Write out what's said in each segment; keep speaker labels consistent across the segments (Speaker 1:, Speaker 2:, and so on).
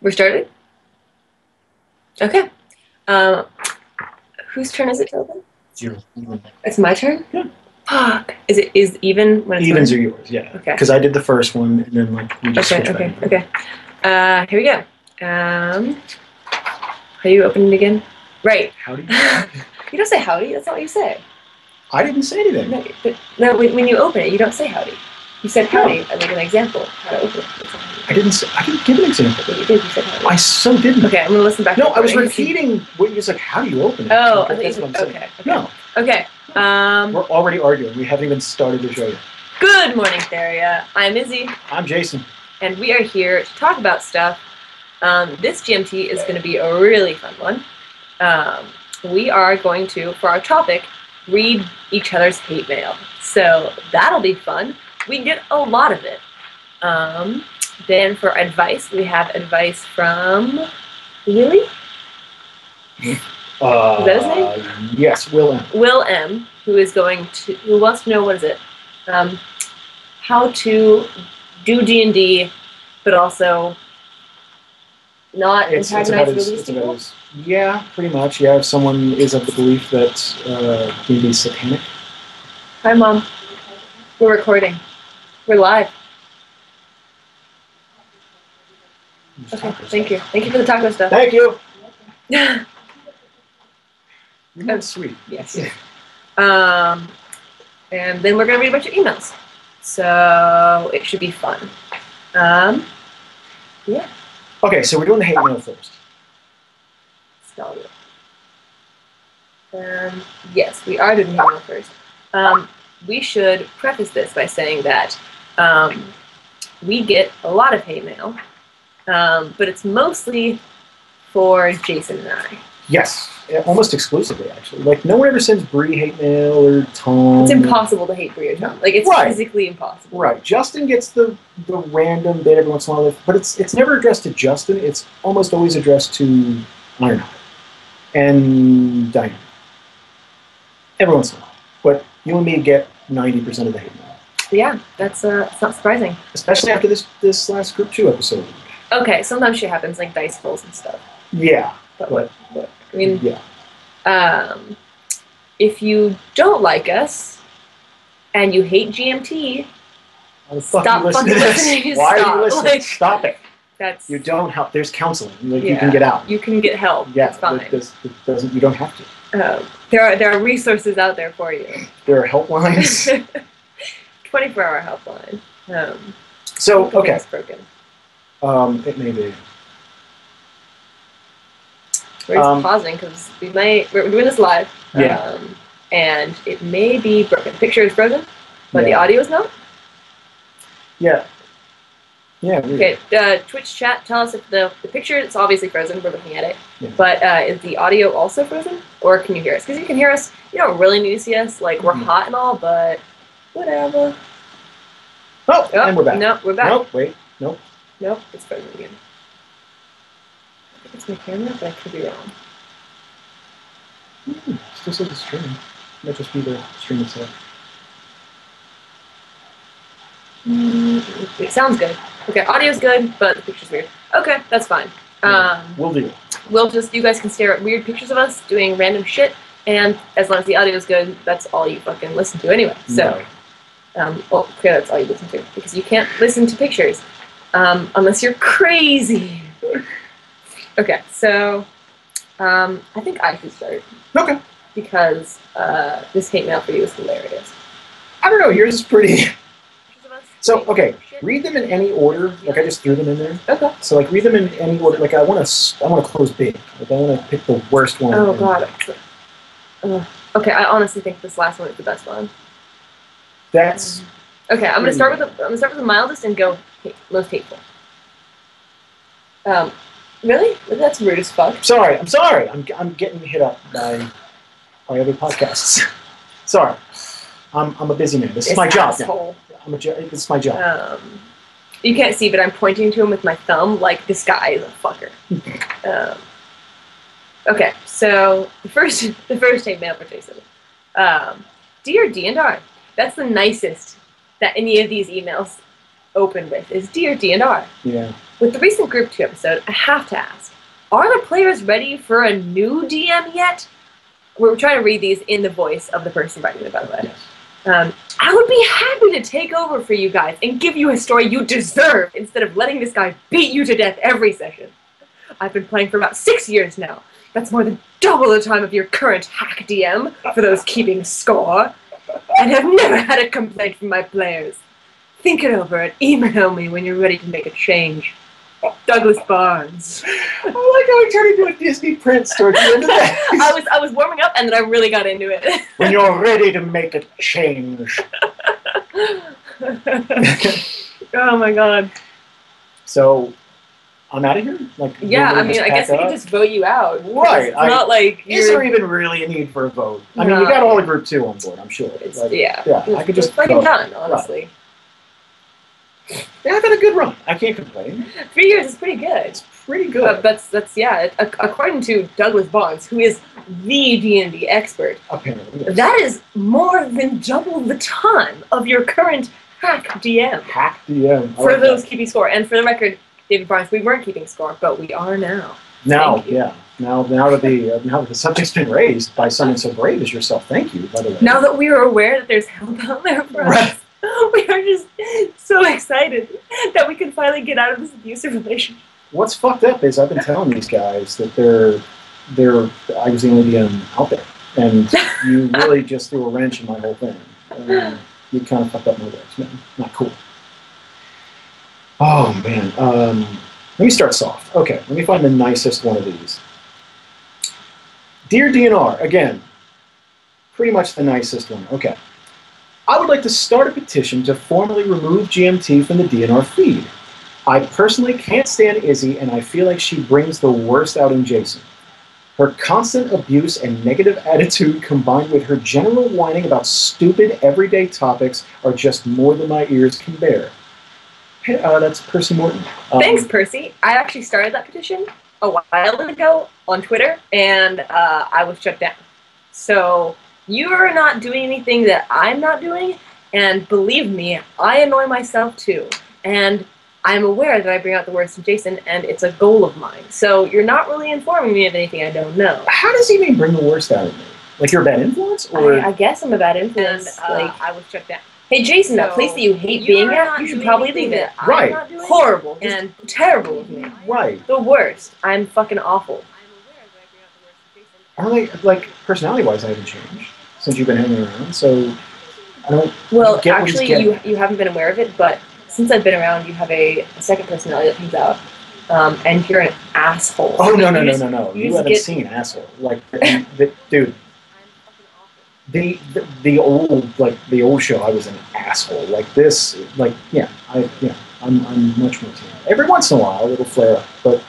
Speaker 1: We're started? Okay. Whose turn is it to open?
Speaker 2: It's yours.
Speaker 1: It's my turn?
Speaker 2: Yeah.
Speaker 1: Fuck. Is even when it's
Speaker 2: Evens
Speaker 1: mine?
Speaker 2: are yours, yeah.
Speaker 1: Okay.
Speaker 2: Because I did the first one, and then like we just switched back.
Speaker 1: Okay. Here we go. How do you open it again? Right.
Speaker 2: Howdy.
Speaker 1: You don't say howdy. That's not what you say.
Speaker 2: I didn't say anything.
Speaker 1: No, when you open it, you don't say howdy. You said howdy as like an example how to open it.
Speaker 2: I didn't give an example.
Speaker 1: Yeah, you did. You said howdy.
Speaker 2: I so didn't.
Speaker 1: Okay, I'm gonna listen back.
Speaker 2: No, I was repeating what you was like. How do you open it?
Speaker 1: Oh,
Speaker 2: like,
Speaker 1: I think okay.
Speaker 2: No.
Speaker 1: Okay.
Speaker 2: We're already arguing. We haven't even started the show yet.
Speaker 1: Good morning, Theria. I'm Izzy.
Speaker 2: I'm Jason.
Speaker 1: And we are here to talk about stuff. This GMT is going to be a really fun one. We are going to, for our topic, read each other's hate mail. So that'll be fun. We get a lot of it. Then for advice, we have advice from Willie? Is that his name?
Speaker 2: Yes, Will M.
Speaker 1: Will M, who wants to know, what is it? How to do D&D, but also not antagonize release people?
Speaker 2: Yeah, pretty much. Yeah, if someone is of the belief that D&D is satanic.
Speaker 1: Hi, Mom. We're recording. We're live. Okay, thank you. Thank you for the taco stuff.
Speaker 2: Thank you. You're not sweet.
Speaker 1: Yes. And then we're going to read a bunch of emails. So it should be fun. Yeah.
Speaker 2: Okay, so we're doing the hate mail first.
Speaker 1: Spell it. Yes, we are doing the hate mail first. We should preface this by saying that we get a lot of hate mail, but it's mostly for Jason and I.
Speaker 2: Yes, almost exclusively, actually. Like, no one ever sends Bree hate mail or Tom.
Speaker 1: It's impossible to hate Bree or Tom. Like, it's physically impossible.
Speaker 2: Right. Justin gets the random bit every once in a while, but it's never addressed to Justin. It's almost always addressed to Ironheart and Diane. Every once in a while. But you and me get 90% of the hate mail.
Speaker 1: Yeah, it's not surprising.
Speaker 2: Especially after this last Group 2 episode.
Speaker 1: Okay, sometimes shit happens, like dice rolls and stuff.
Speaker 2: Yeah.
Speaker 1: But I mean,
Speaker 2: yeah.
Speaker 1: If you don't like us and you hate GMT, stop fucking listening.
Speaker 2: Why are you listening? Like, stop it.
Speaker 1: You
Speaker 2: don't help. There's counseling. Like, you can get out.
Speaker 1: You can get help.
Speaker 2: Yeah,
Speaker 1: it's fine.
Speaker 2: You don't have to.
Speaker 1: There are resources out there for you.
Speaker 2: There are helplines.
Speaker 1: 24-hour helpline.
Speaker 2: So okay.
Speaker 1: It's broken.
Speaker 2: It may be.
Speaker 1: We're just pausing because we're doing this live.
Speaker 2: Yeah.
Speaker 1: And it may be broken. The picture is frozen, but the audio is not.
Speaker 2: Yeah. Yeah.
Speaker 1: Okay. Twitch chat, tell us if the picture is obviously frozen. We're looking at it.
Speaker 2: Yeah.
Speaker 1: But is the audio also frozen, or can you hear us? Because you can hear us. You don't really need to see us. Like, we're hot and all, but whatever.
Speaker 2: Oh, and we're back.
Speaker 1: No, we're back.
Speaker 2: Nope. Wait. Nope.
Speaker 1: Nope. It's frozen again. I think it's my camera, but I could be wrong.
Speaker 2: Still says the stream. Might just be the stream itself.
Speaker 1: It sounds good. Okay, audio's good, but the picture's weird. Okay, that's fine.
Speaker 2: We'll do it.
Speaker 1: You guys can stare at weird pictures of us doing random shit, and as long as the audio's good, that's all you fucking listen to anyway. So, okay, that's all you listen to, because you can't listen to pictures unless you're crazy. Okay, so I think I should start.
Speaker 2: Okay.
Speaker 1: Because this hate mail for you is hilarious.
Speaker 2: I don't know, yours is pretty. So, okay, read them in any order. Like, I just threw them in there.
Speaker 1: Okay.
Speaker 2: So, like, read them in any order. Like, I want to close big. Like, I want to pick the worst one.
Speaker 1: Oh, God. Okay, I honestly think this last one is the best one.
Speaker 2: That's...
Speaker 1: Okay, I'm gonna start with the mildest and go most hateful. Really? That's rude as fuck.
Speaker 2: I'm sorry. I'm getting hit up by other podcasts. Sorry. I'm a busy man. This is my job now. It's my job.
Speaker 1: You can't see, but I'm pointing to him with my thumb like this guy is a fucker. Okay, so the first hate mail for Jason. Dear D&R, that's the nicest that any of these emails open with is Dear DNR.
Speaker 2: Yeah.
Speaker 1: With the recent Group 2 episode, I have to ask, are the players ready for a new DM yet? We're trying to read these in the voice of the person writing it, by the way.
Speaker 2: Yes.
Speaker 1: I would be happy to take over for you guys and give you a story you deserve instead of letting this guy beat you to death every session. I've been playing for about 6 years now. That's more than double the time of your current hack DM, for those keeping score, and have never had a complaint from my players. Think it over and email me when you're ready to make a change. Douglas Barnes.
Speaker 2: I like how he turned into a Disney prince towards the end of that.
Speaker 1: I was warming up and then I really got into it.
Speaker 2: When you're ready to make a change.
Speaker 1: Oh my god.
Speaker 2: So, I'm out of here? Like,
Speaker 1: yeah, I mean, I guess we can just vote you out.
Speaker 2: Right.
Speaker 1: It's not like
Speaker 2: is there even really a need for a vote? I mean, you got all the Group 2 on board, I'm sure. Like,
Speaker 1: yeah,
Speaker 2: I could just
Speaker 1: fucking done, honestly.
Speaker 2: Right. Yeah, I've had a good run. I can't complain.
Speaker 1: 3 years is pretty good.
Speaker 2: It's pretty good.
Speaker 1: That's yeah. According to Douglas Barnes, who is the D&D expert,
Speaker 2: apparently, yes.
Speaker 1: That is more than double the time of your current hack DM.
Speaker 2: Hack DM.
Speaker 1: For those keeping score, and for the record, David Barnes, we weren't keeping score, but we are now.
Speaker 2: Now, yeah. Now that the subject's been raised by someone so brave as yourself, thank you, by the way.
Speaker 1: Now that we are aware that there's help out there for us, we are just so excited that we can finally get out of this abusive relationship.
Speaker 2: What's fucked up is I've been telling these guys that I was the only DM out there, and you really just threw a wrench in my whole thing. You kind of fucked up my works, man. Not cool. Oh man. Let me start soft. Okay, let me find the nicest one of these. Dear DNR, again, pretty much the nicest one. Okay. I would like to start a petition to formally remove GMT from the DNR feed. I personally can't stand Izzy, and I feel like she brings the worst out in Jason. Her constant abuse and negative attitude combined with her general whining about stupid everyday topics are just more than my ears can bear. Hey, that's Percy Morton.
Speaker 1: Thanks, Percy. I actually started that petition a while ago on Twitter, and I was shut down. So you're not doing anything that I'm not doing, and believe me, I annoy myself too. And I'm aware that I bring out the worst in Jason, and it's a goal of mine. So you're not really informing me of anything I don't know.
Speaker 2: How does he even bring the worst out of me? Like you're a bad influence? Or
Speaker 1: I guess I'm a bad influence. And, I was shut down. Hey Jason, that place that you hate being at, you should probably leave it.
Speaker 2: Right.
Speaker 1: Horrible and terrible of me.
Speaker 2: Right.
Speaker 1: The worst. I'm fucking awful.
Speaker 2: I don't think, like, personality-wise, I haven't changed since you've been hanging around, so I don't get
Speaker 1: actually, you haven't been aware of it, but since I've been around, you have a second personality that comes out, and you're an asshole.
Speaker 2: Oh, no. You haven't seen asshole. Like, dude. The old show, I was an asshole. Like this, like I'm much more tame. Every once in a while, it'll flare up, but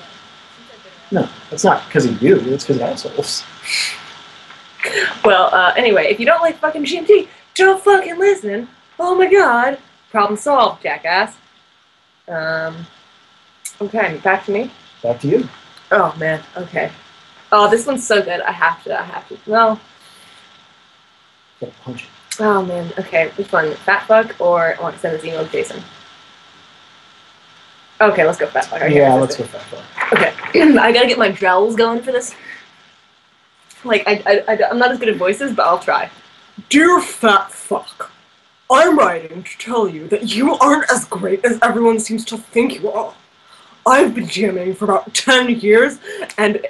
Speaker 2: no, it's not because of you. It's because of assholes.
Speaker 1: Well, anyway, if you don't like fucking GMT, don't fucking listen. Oh my god, problem solved, jackass. Okay, back to me.
Speaker 2: Back to you.
Speaker 1: Oh man, okay. Oh, this one's so good. I have to. No.
Speaker 2: Punch.
Speaker 1: Oh man, okay, which one? Fat fuck or I want to send this email to Jason? Okay, let's go fat fuck. Okay,
Speaker 2: yeah, let's go fat fuck.
Speaker 1: Okay, I gotta get my jowls going for this. Like, I'm not as good at voices, but I'll try. Dear fat fuck, I'm writing to tell you that you aren't as great as everyone seems to think you are. I've been jamming for about 10 years, and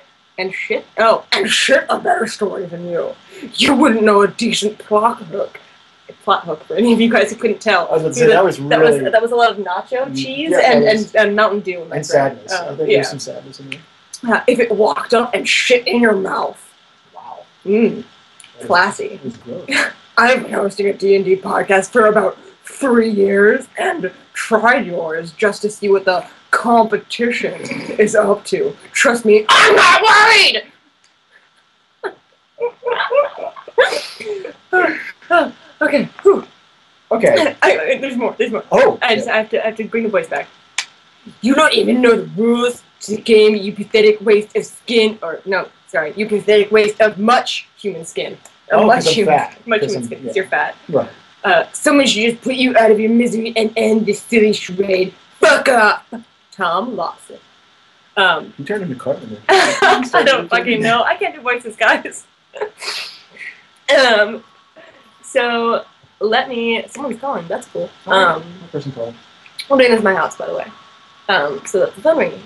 Speaker 1: shit a better story than you. You wouldn't know a decent plot hook for any of you guys who couldn't tell.
Speaker 2: I was gonna say, that was
Speaker 1: a lot of nacho cheese and Mountain Dew.
Speaker 2: And sadness. I think there's some sadness in there.
Speaker 1: If it walked up and shit in your mouth.
Speaker 2: Wow.
Speaker 1: Classy.
Speaker 2: That was gross.
Speaker 1: I've been hosting a D&D podcast for about 3 years and tried yours just to see what the competition is up to. Trust me, I'm not worried! Okay. Whew.
Speaker 2: Okay.
Speaker 1: There's more.
Speaker 2: Oh.
Speaker 1: I have to bring the voice back. You don't even know the rules to the game, you pathetic waste of skin. You pathetic waste of much human skin. Much human skin, because you're fat.
Speaker 2: Right.
Speaker 1: Someone should just put you out of your misery and end this silly charade. Fuck up! Tom Lawson.
Speaker 2: You turned into Cartman.
Speaker 1: I don't fucking know. I can't do voices, guys. So let me. Someone's calling. That's cool.
Speaker 2: What person called?
Speaker 1: I'm doing this in my house, by the way. So that's the phone ringing.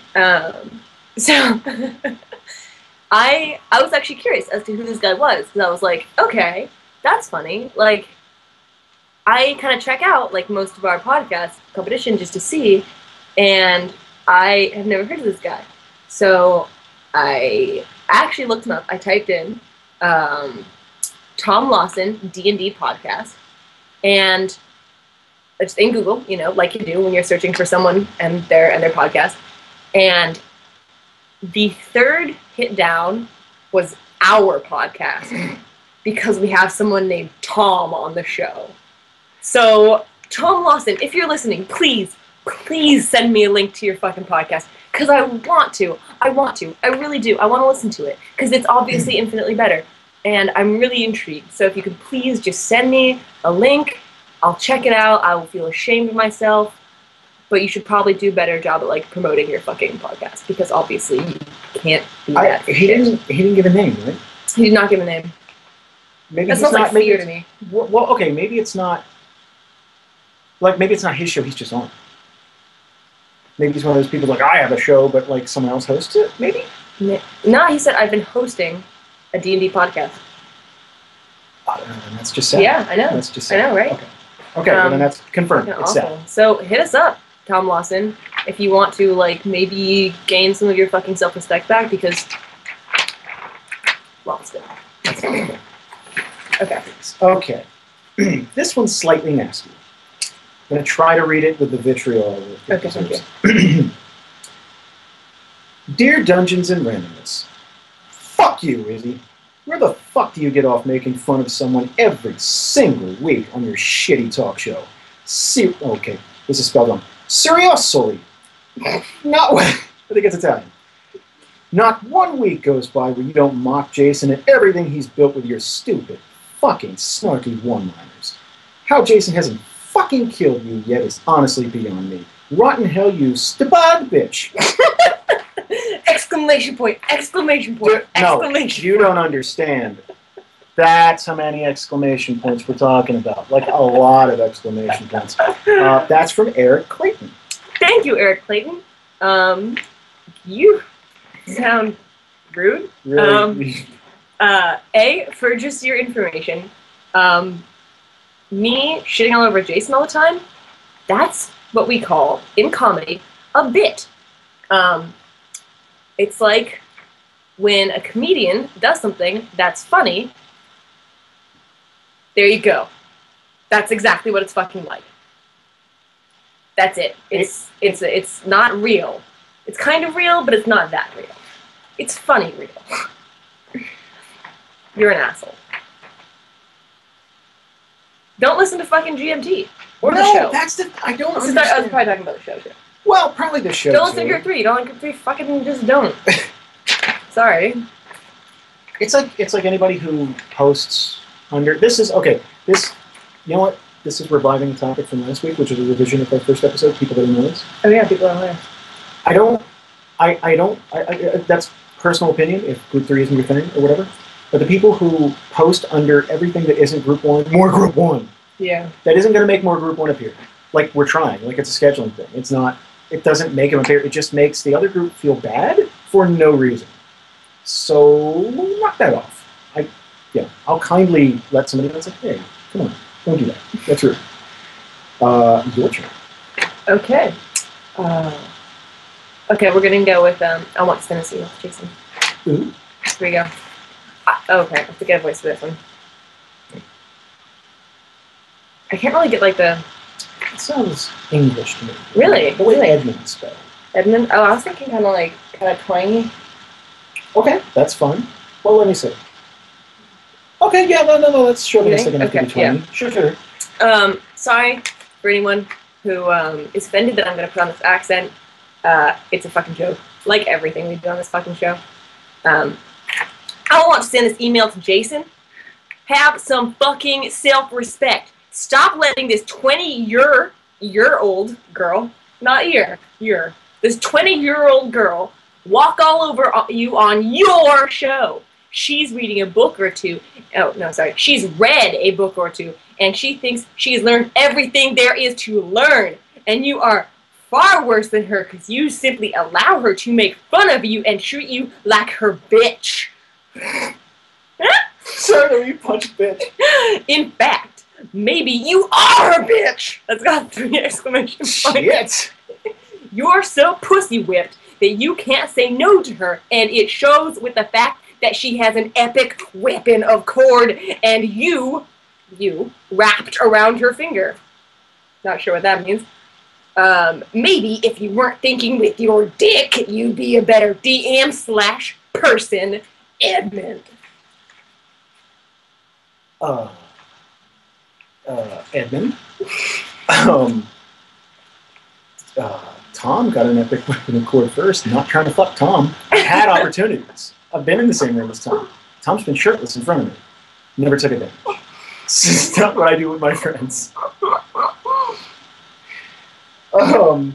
Speaker 1: So I was actually curious as to who this guy was because I was like, okay, that's funny. Like, I kind of check out like most of our podcast competition just to see, and I have never heard of this guy. So I actually looked him up. I typed in Tom Lawson D&D podcast, and just in Google, you know, like you do when you're searching for someone and their podcast. And the third hit down was our podcast because we have someone named Tom on the show. So Tom Lawson, if you're listening, please send me a link to your fucking podcast because I want to. I really do. I want to listen to it because it's obviously infinitely better. And I'm really intrigued. So if you could please just send me a link, I'll check it out. I will feel ashamed of myself. But you should probably do a better job at like promoting your fucking podcast because obviously you can't do that.
Speaker 2: He didn't give a name, right?
Speaker 1: He did not give a name.
Speaker 2: Maybe
Speaker 1: that sounds like fear to me.
Speaker 2: Well, okay, maybe it's not. Like maybe it's not his show. He's just on. Maybe he's one of those people like I have a show, but like someone else hosts it. Maybe.
Speaker 1: No, he said I've been hosting a D&D podcast.
Speaker 2: That's just sad.
Speaker 1: Yeah, I know.
Speaker 2: That's just sad.
Speaker 1: I know, right?
Speaker 2: Okay, well then that's confirmed. It's
Speaker 1: awesome.
Speaker 2: sad.
Speaker 1: So hit us up, Tom Lawson, if you want to like maybe gain some of your fucking self-respect back because lost it. Okay.
Speaker 2: Okay. This one's slightly nasty. I'm going to try to read it with the vitriol.
Speaker 1: Okay, thank you.
Speaker 2: Dear Dungeons and Randomness, fuck you, Izzy. Where the fuck do you get off making fun of someone every single week on your shitty talk show? Okay, this is spelled wrong. Seriously. Not I think it's Italian. Not 1 week goes by where you don't mock Jason and everything he's built with your stupid, fucking snarky one-liners. How Jason hasn't fucking killed you yet is honestly beyond me. Rotten hell, you stupid bitch.
Speaker 1: Exclamation point, exclamation point, exclamation
Speaker 2: No, you don't understand. That's how many exclamation points we're talking about. Like a lot of exclamation points. That's from Eric Clayton.
Speaker 1: Thank you, Eric Clayton. You sound rude.
Speaker 2: Really?
Speaker 1: For just your information, me shitting all over Jason all the time, that's what we call, in comedy, a bit. It's like when a comedian does something that's funny, there you go. That's exactly what it's fucking like. That's it. It's not real. It's kind of real, but it's not that real. It's funny real. You're an asshole. Don't listen to fucking GMT or the show.
Speaker 2: I don't understand.
Speaker 1: I was probably talking about the show too.
Speaker 2: Well, probably the show.
Speaker 1: Don't listen to Group 3. Don't like Group 3. Fucking just don't. Sorry.
Speaker 2: It's like anybody who posts under. This is okay. This, you know what? This is reviving a topic from last week, which was a revision of our first episode. People that know this.
Speaker 1: Oh yeah, people don't know.
Speaker 2: I don't. That's personal opinion. If Group 3 isn't your thing or whatever, but the people who post under everything that isn't Group 1, more Group 1.
Speaker 1: Yeah.
Speaker 2: That isn't going to make more Group 1 appear. Like we're trying. Like it's a scheduling thing. It's not. It doesn't make them appear. It just makes the other group feel bad for no reason. So knock that off. I'll kindly let somebody know. It's like, hey, come on, don't do that. That's rude. Your turn.
Speaker 1: Okay. Okay, we're gonna go with I Want Tennessee with Jason.
Speaker 2: Ooh.
Speaker 1: Here we go. Okay, I have to get a voice for this one. I can't really get like the.
Speaker 2: It sounds English to me.
Speaker 1: Really?
Speaker 2: The way Edmund spelled.
Speaker 1: Edmund? Oh, I was thinking kind of twangy.
Speaker 2: Okay, that's fine. Well, let me see. Okay, yeah, no, that's short enough to be twangy.
Speaker 1: Yeah.
Speaker 2: Sure.
Speaker 1: Sorry for anyone who is offended that I'm going to put on this accent. It's a fucking joke. Like everything we do on this fucking show. I want to send this email to Jason. Have some fucking self-respect. Stop letting this 20-year-old girl, not year, this 20-year-old girl walk all over you on your show. She's reading a book or two. Oh, no, sorry. She's read a book or two, and she thinks she has learned everything there is to learn. And you are far worse than her because you simply allow her to make fun of you and treat you like her bitch.
Speaker 2: Sorry, you punch bitch.
Speaker 1: In fact, maybe you are a bitch. That's got 3 exclamation points.
Speaker 2: Shit.
Speaker 1: You're so pussy whipped that you can't say no to her, and it shows with the fact that she has an epic weapon of cord, and you wrapped around her finger. Not sure what that means. Maybe if you weren't thinking with your dick, you'd be a better DM/person, Edmund.
Speaker 2: Edmund. Tom got an epic weapon of cord first. Not trying to fuck Tom. I had opportunities. I've been in the same room as Tom. Tom's been shirtless in front of me. Never took a damage. It's not what I do with my friends. Do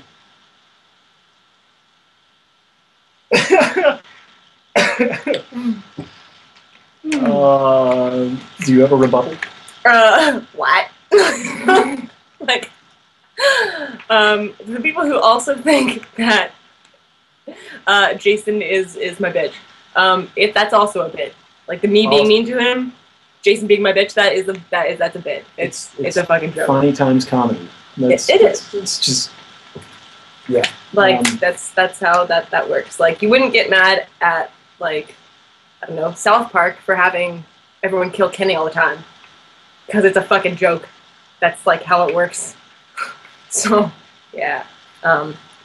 Speaker 2: you have a rebuttal?
Speaker 1: What? Like, the people who also think that Jason is my bitch. If that's also a bit, like the me being mean to him, Jason being my bitch, that's a bit. It's a fucking joke.
Speaker 2: Funny times comedy.
Speaker 1: It is.
Speaker 2: It's just, yeah.
Speaker 1: Like that's how that works. Like you wouldn't get mad at, like, I don't know, South Park for having everyone kill Kenny all the time because it's a fucking joke. That's like how it works. So yeah,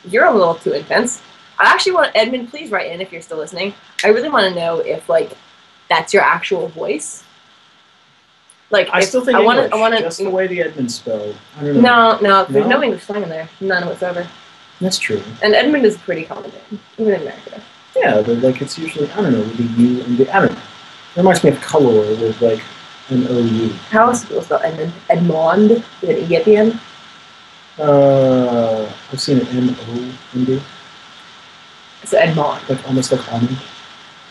Speaker 1: you're a little too intense. I actually want Edmund, please write in if you're still listening. I really want to know if, like, that's your actual voice. Like,
Speaker 2: I still think
Speaker 1: I
Speaker 2: English,
Speaker 1: want to
Speaker 2: just the way the Edmund spelled. I don't know.
Speaker 1: No, there's no English slang in there. None whatsoever.
Speaker 2: That's true.
Speaker 1: And Edmund is a pretty common name, even in America.
Speaker 2: Yeah, but like it's usually, I don't know, with the U and the, I don't know. It reminds me of color with like an OU.
Speaker 1: How else do people spell Edmund? Edmond with an E at the end?
Speaker 2: I've seen an M-O-N-D.
Speaker 1: So Edmond.
Speaker 2: Like almost like almond.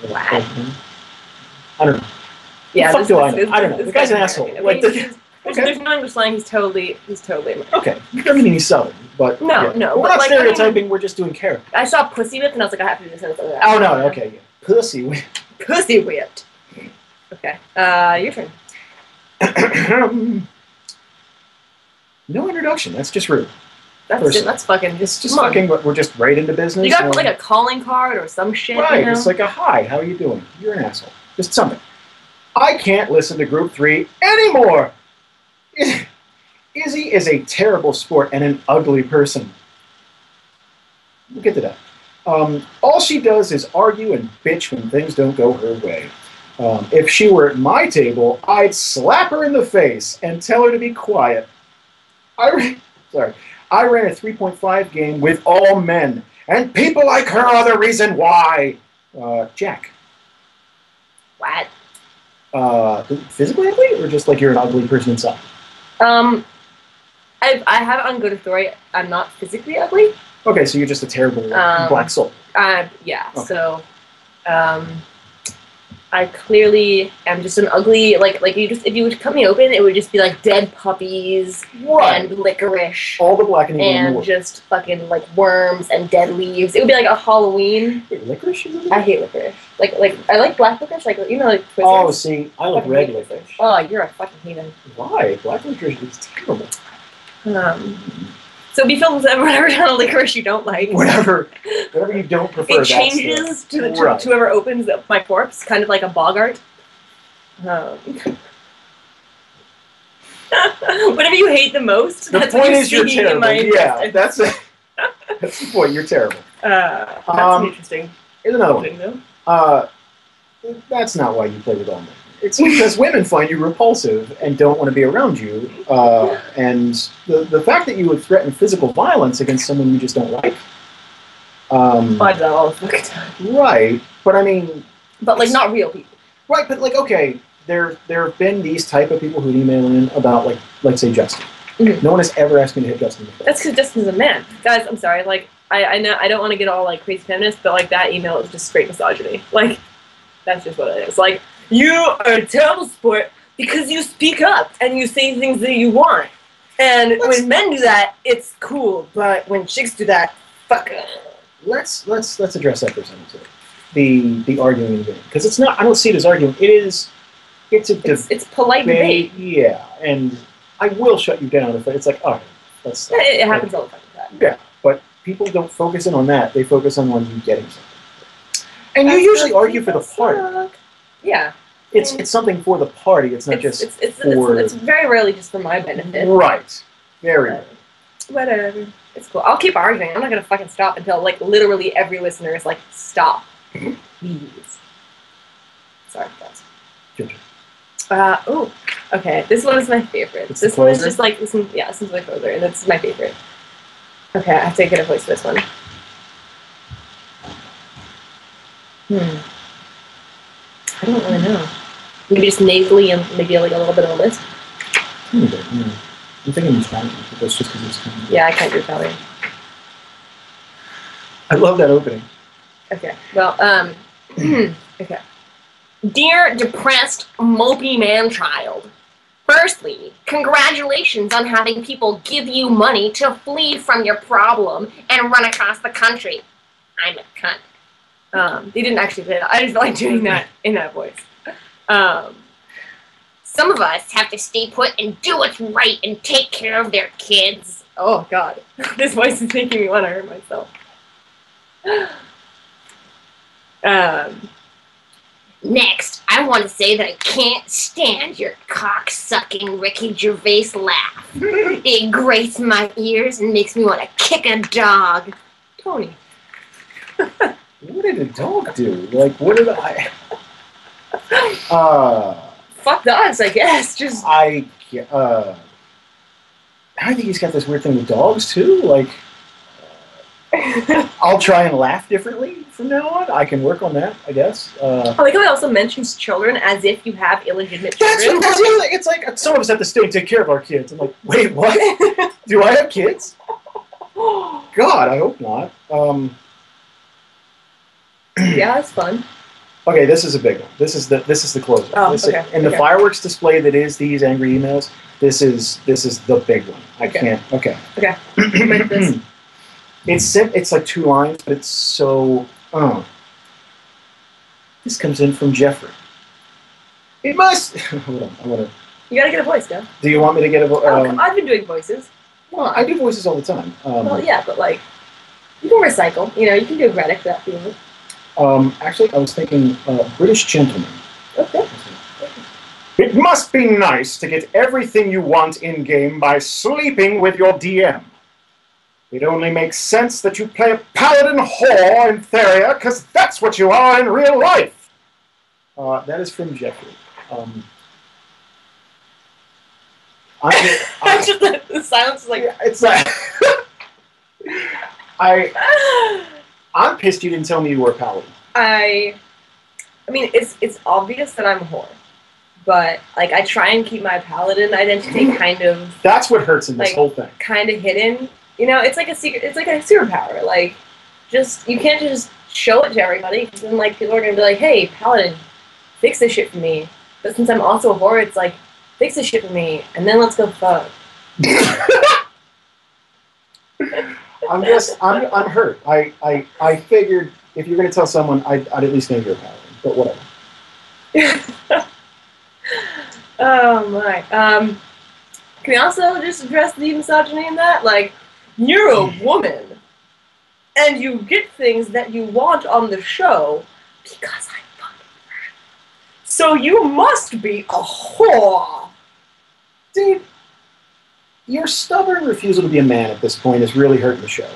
Speaker 1: What?
Speaker 2: I don't know.
Speaker 1: Yeah,
Speaker 2: I don't know. The guy's an asshole. Like,
Speaker 1: there's no English slang. He's totally American.
Speaker 2: Okay, it doesn't mean he's Southern, but
Speaker 1: no.
Speaker 2: We're not
Speaker 1: like,
Speaker 2: stereotyping. We're just doing character.
Speaker 1: I saw pussy whipped and I was like, I have to do this.
Speaker 2: Oh no, okay, yeah. Pussy whipped.
Speaker 1: Pussy whipped. Okay, your turn.
Speaker 2: No introduction. That's just rude.
Speaker 1: That's fucking
Speaker 2: just fucking. We're just right into business.
Speaker 1: You gotta put like a calling card or some shit.
Speaker 2: Right.
Speaker 1: You know?
Speaker 2: It's like a hi. How are you doing? You're an asshole. Just something. I can't listen to Group 3 anymore. Izzy is a terrible sport and an ugly person. We'll get to that. All she does is argue and bitch when things don't go her way. If she were at my table, I'd slap her in the face and tell her to be quiet. I ran a 3.5 game with all men, and people like her are the reason why. Jack.
Speaker 1: What?
Speaker 2: Physically ugly, or just like you're an ugly person inside?
Speaker 1: I have it on good authority. I'm not physically ugly.
Speaker 2: Okay, so you're just a terrible black soul.
Speaker 1: Yeah.
Speaker 2: Okay.
Speaker 1: So, I clearly am just an ugly, like you just, if you would cut me open, it would just be like dead puppies and licorice.
Speaker 2: All the black and evil in the
Speaker 1: and
Speaker 2: world.
Speaker 1: just fucking like worms and dead leaves. It would be like a Halloween.
Speaker 2: Wait, licorice?
Speaker 1: I hate licorice. Like I like black licorice, like, you know, like Twizzlers.
Speaker 2: Oh, see, I like
Speaker 1: Fucking
Speaker 2: red
Speaker 1: hate
Speaker 2: licorice.
Speaker 1: Oh, you're a fucking heathen.
Speaker 2: Why? Black licorice is terrible.
Speaker 1: So be filled with whatever kind of licorice you don't like.
Speaker 2: Whatever you don't prefer.
Speaker 1: It changes to whoever opens my corpse, kind of like a bogart. Whatever you hate the most.
Speaker 2: The
Speaker 1: that's
Speaker 2: point
Speaker 1: what
Speaker 2: is you're terrible. Yeah, that's it.
Speaker 1: intestines.
Speaker 2: That's the point. You're terrible.
Speaker 1: That's interesting.
Speaker 2: Here's another one. That's not why you play with all men. It's because women find you repulsive and don't want to be around you. And the fact that you would threaten physical violence against someone you just don't like.
Speaker 1: I do that all the fucking time.
Speaker 2: Right, but I mean...
Speaker 1: But, like, not real people.
Speaker 2: Right, but, like, okay, there have been these type of people who email in about like say Justin.
Speaker 1: Mm-hmm.
Speaker 2: No one has ever asked me to hit Justin.
Speaker 1: That's because Justin's a man, guys. I'm sorry. Like I know I don't want to get all like crazy feminist, but like that email is just straight misogyny. Like that's just what it is. Like you are a terrible sport because you speak up and you say things that you want. And when men do that, it's cool. But when chicks do that, fuck it.
Speaker 2: Let's address that for a second too. The arguing game, because it's not. I don't see it as arguing. It's
Speaker 1: polite debate.
Speaker 2: Yeah, and I will shut you down if it's like, all right, that's.
Speaker 1: It happens all the time.
Speaker 2: Yeah, but people don't focus in on that. They focus on you getting something. And you usually argue for the party.
Speaker 1: Yeah.
Speaker 2: It's something for the party. It's not just for.
Speaker 1: It's very rarely just for my benefit.
Speaker 2: Right. Very rarely.
Speaker 1: Whatever. It's cool. I'll keep arguing. I'm not gonna fucking stop until like literally every listener is like, stop, please. Sorry, guys.
Speaker 2: Good.
Speaker 1: Oh, okay. This one is my favorite. This one is just like this is my closer, and this is my favorite. Okay, I have to get a voice for this one. I don't really know. Maybe just nasally and maybe like a little bit of a list.
Speaker 2: I'm thinking Italian, but that's just because it's kind of.
Speaker 1: Yeah, I can't do Italian.
Speaker 2: I love that opening.
Speaker 1: Okay. Well, okay. Dear depressed, mopey man-child, firstly, congratulations on having people give you money to flee from your problem and run across the country. I'm a cunt. They didn't actually say that. I just like doing that in that voice. Some of us have to stay put and do what's right and take care of their kids. Oh, God. This voice is making me want to hurt myself. Next, I want to say that I can't stand your cock-sucking Ricky Gervais laugh. It grates my ears and makes me want to kick a dog. Tony.
Speaker 2: What did a dog do? Like, what did I...
Speaker 1: Fuck dogs, I guess. Just...
Speaker 2: I think he's got this weird thing with dogs, too. Like... I'll try and laugh differently from now on. I can work on that, I guess.
Speaker 1: I like how he also mentions children as if you have illegitimate children.
Speaker 2: That's the other thing. It's like some of us have to stay and take care of our kids. I'm like, wait, what? Do I have kids? God, I hope not.
Speaker 1: Yeah, it's fun.
Speaker 2: Okay, this is a big one. This is the closer.
Speaker 1: Oh, okay.
Speaker 2: And the fireworks display that is these angry emails. This is the big one. I can't. Okay.
Speaker 1: Okay. Ready for this?
Speaker 2: It's like 2 lines, but it's so. This comes in from Jeffrey. It must. Hold on, I want to.
Speaker 1: You gotta get a voice, Dad.
Speaker 2: Do you want me to get a voice?
Speaker 1: I've been doing voices.
Speaker 2: Well, I do voices all the time.
Speaker 1: Well, yeah, but like, you can recycle. You know, you can do a Greta for that feeling.
Speaker 2: Actually, I was thinking British gentleman.
Speaker 1: Okay.
Speaker 2: It must be nice to get everything you want in-game by sleeping with your DM. It only makes sense that you play a paladin whore in Theria, because that's what you are in real life. That is from Jeffrey.
Speaker 1: Just the silence is like...
Speaker 2: Yeah, it's like... I'm pissed you didn't tell me you were a paladin.
Speaker 1: I mean, it's obvious that I'm a whore, but like I try and keep my paladin identity kind of.
Speaker 2: That's what hurts in this whole thing.
Speaker 1: Kind of hidden, you know. It's like a secret. It's like a superpower. Like, just you can't just show it to everybody because then like people are gonna be like, "Hey, paladin, fix this shit for me." But since I'm also a whore, it's like, fix this shit for me, and then let's go fuck.
Speaker 2: I'm hurt. I figured if you're going to tell someone, I'd at least know you're a paladin, but whatever.
Speaker 1: Oh my. Can we also just address the misogyny in that? Like, you're a woman, and you get things that you want on the show because I'm fucking her. So you must be a whore.
Speaker 2: Dude. Your stubborn refusal to be a man at this point is really hurting the show.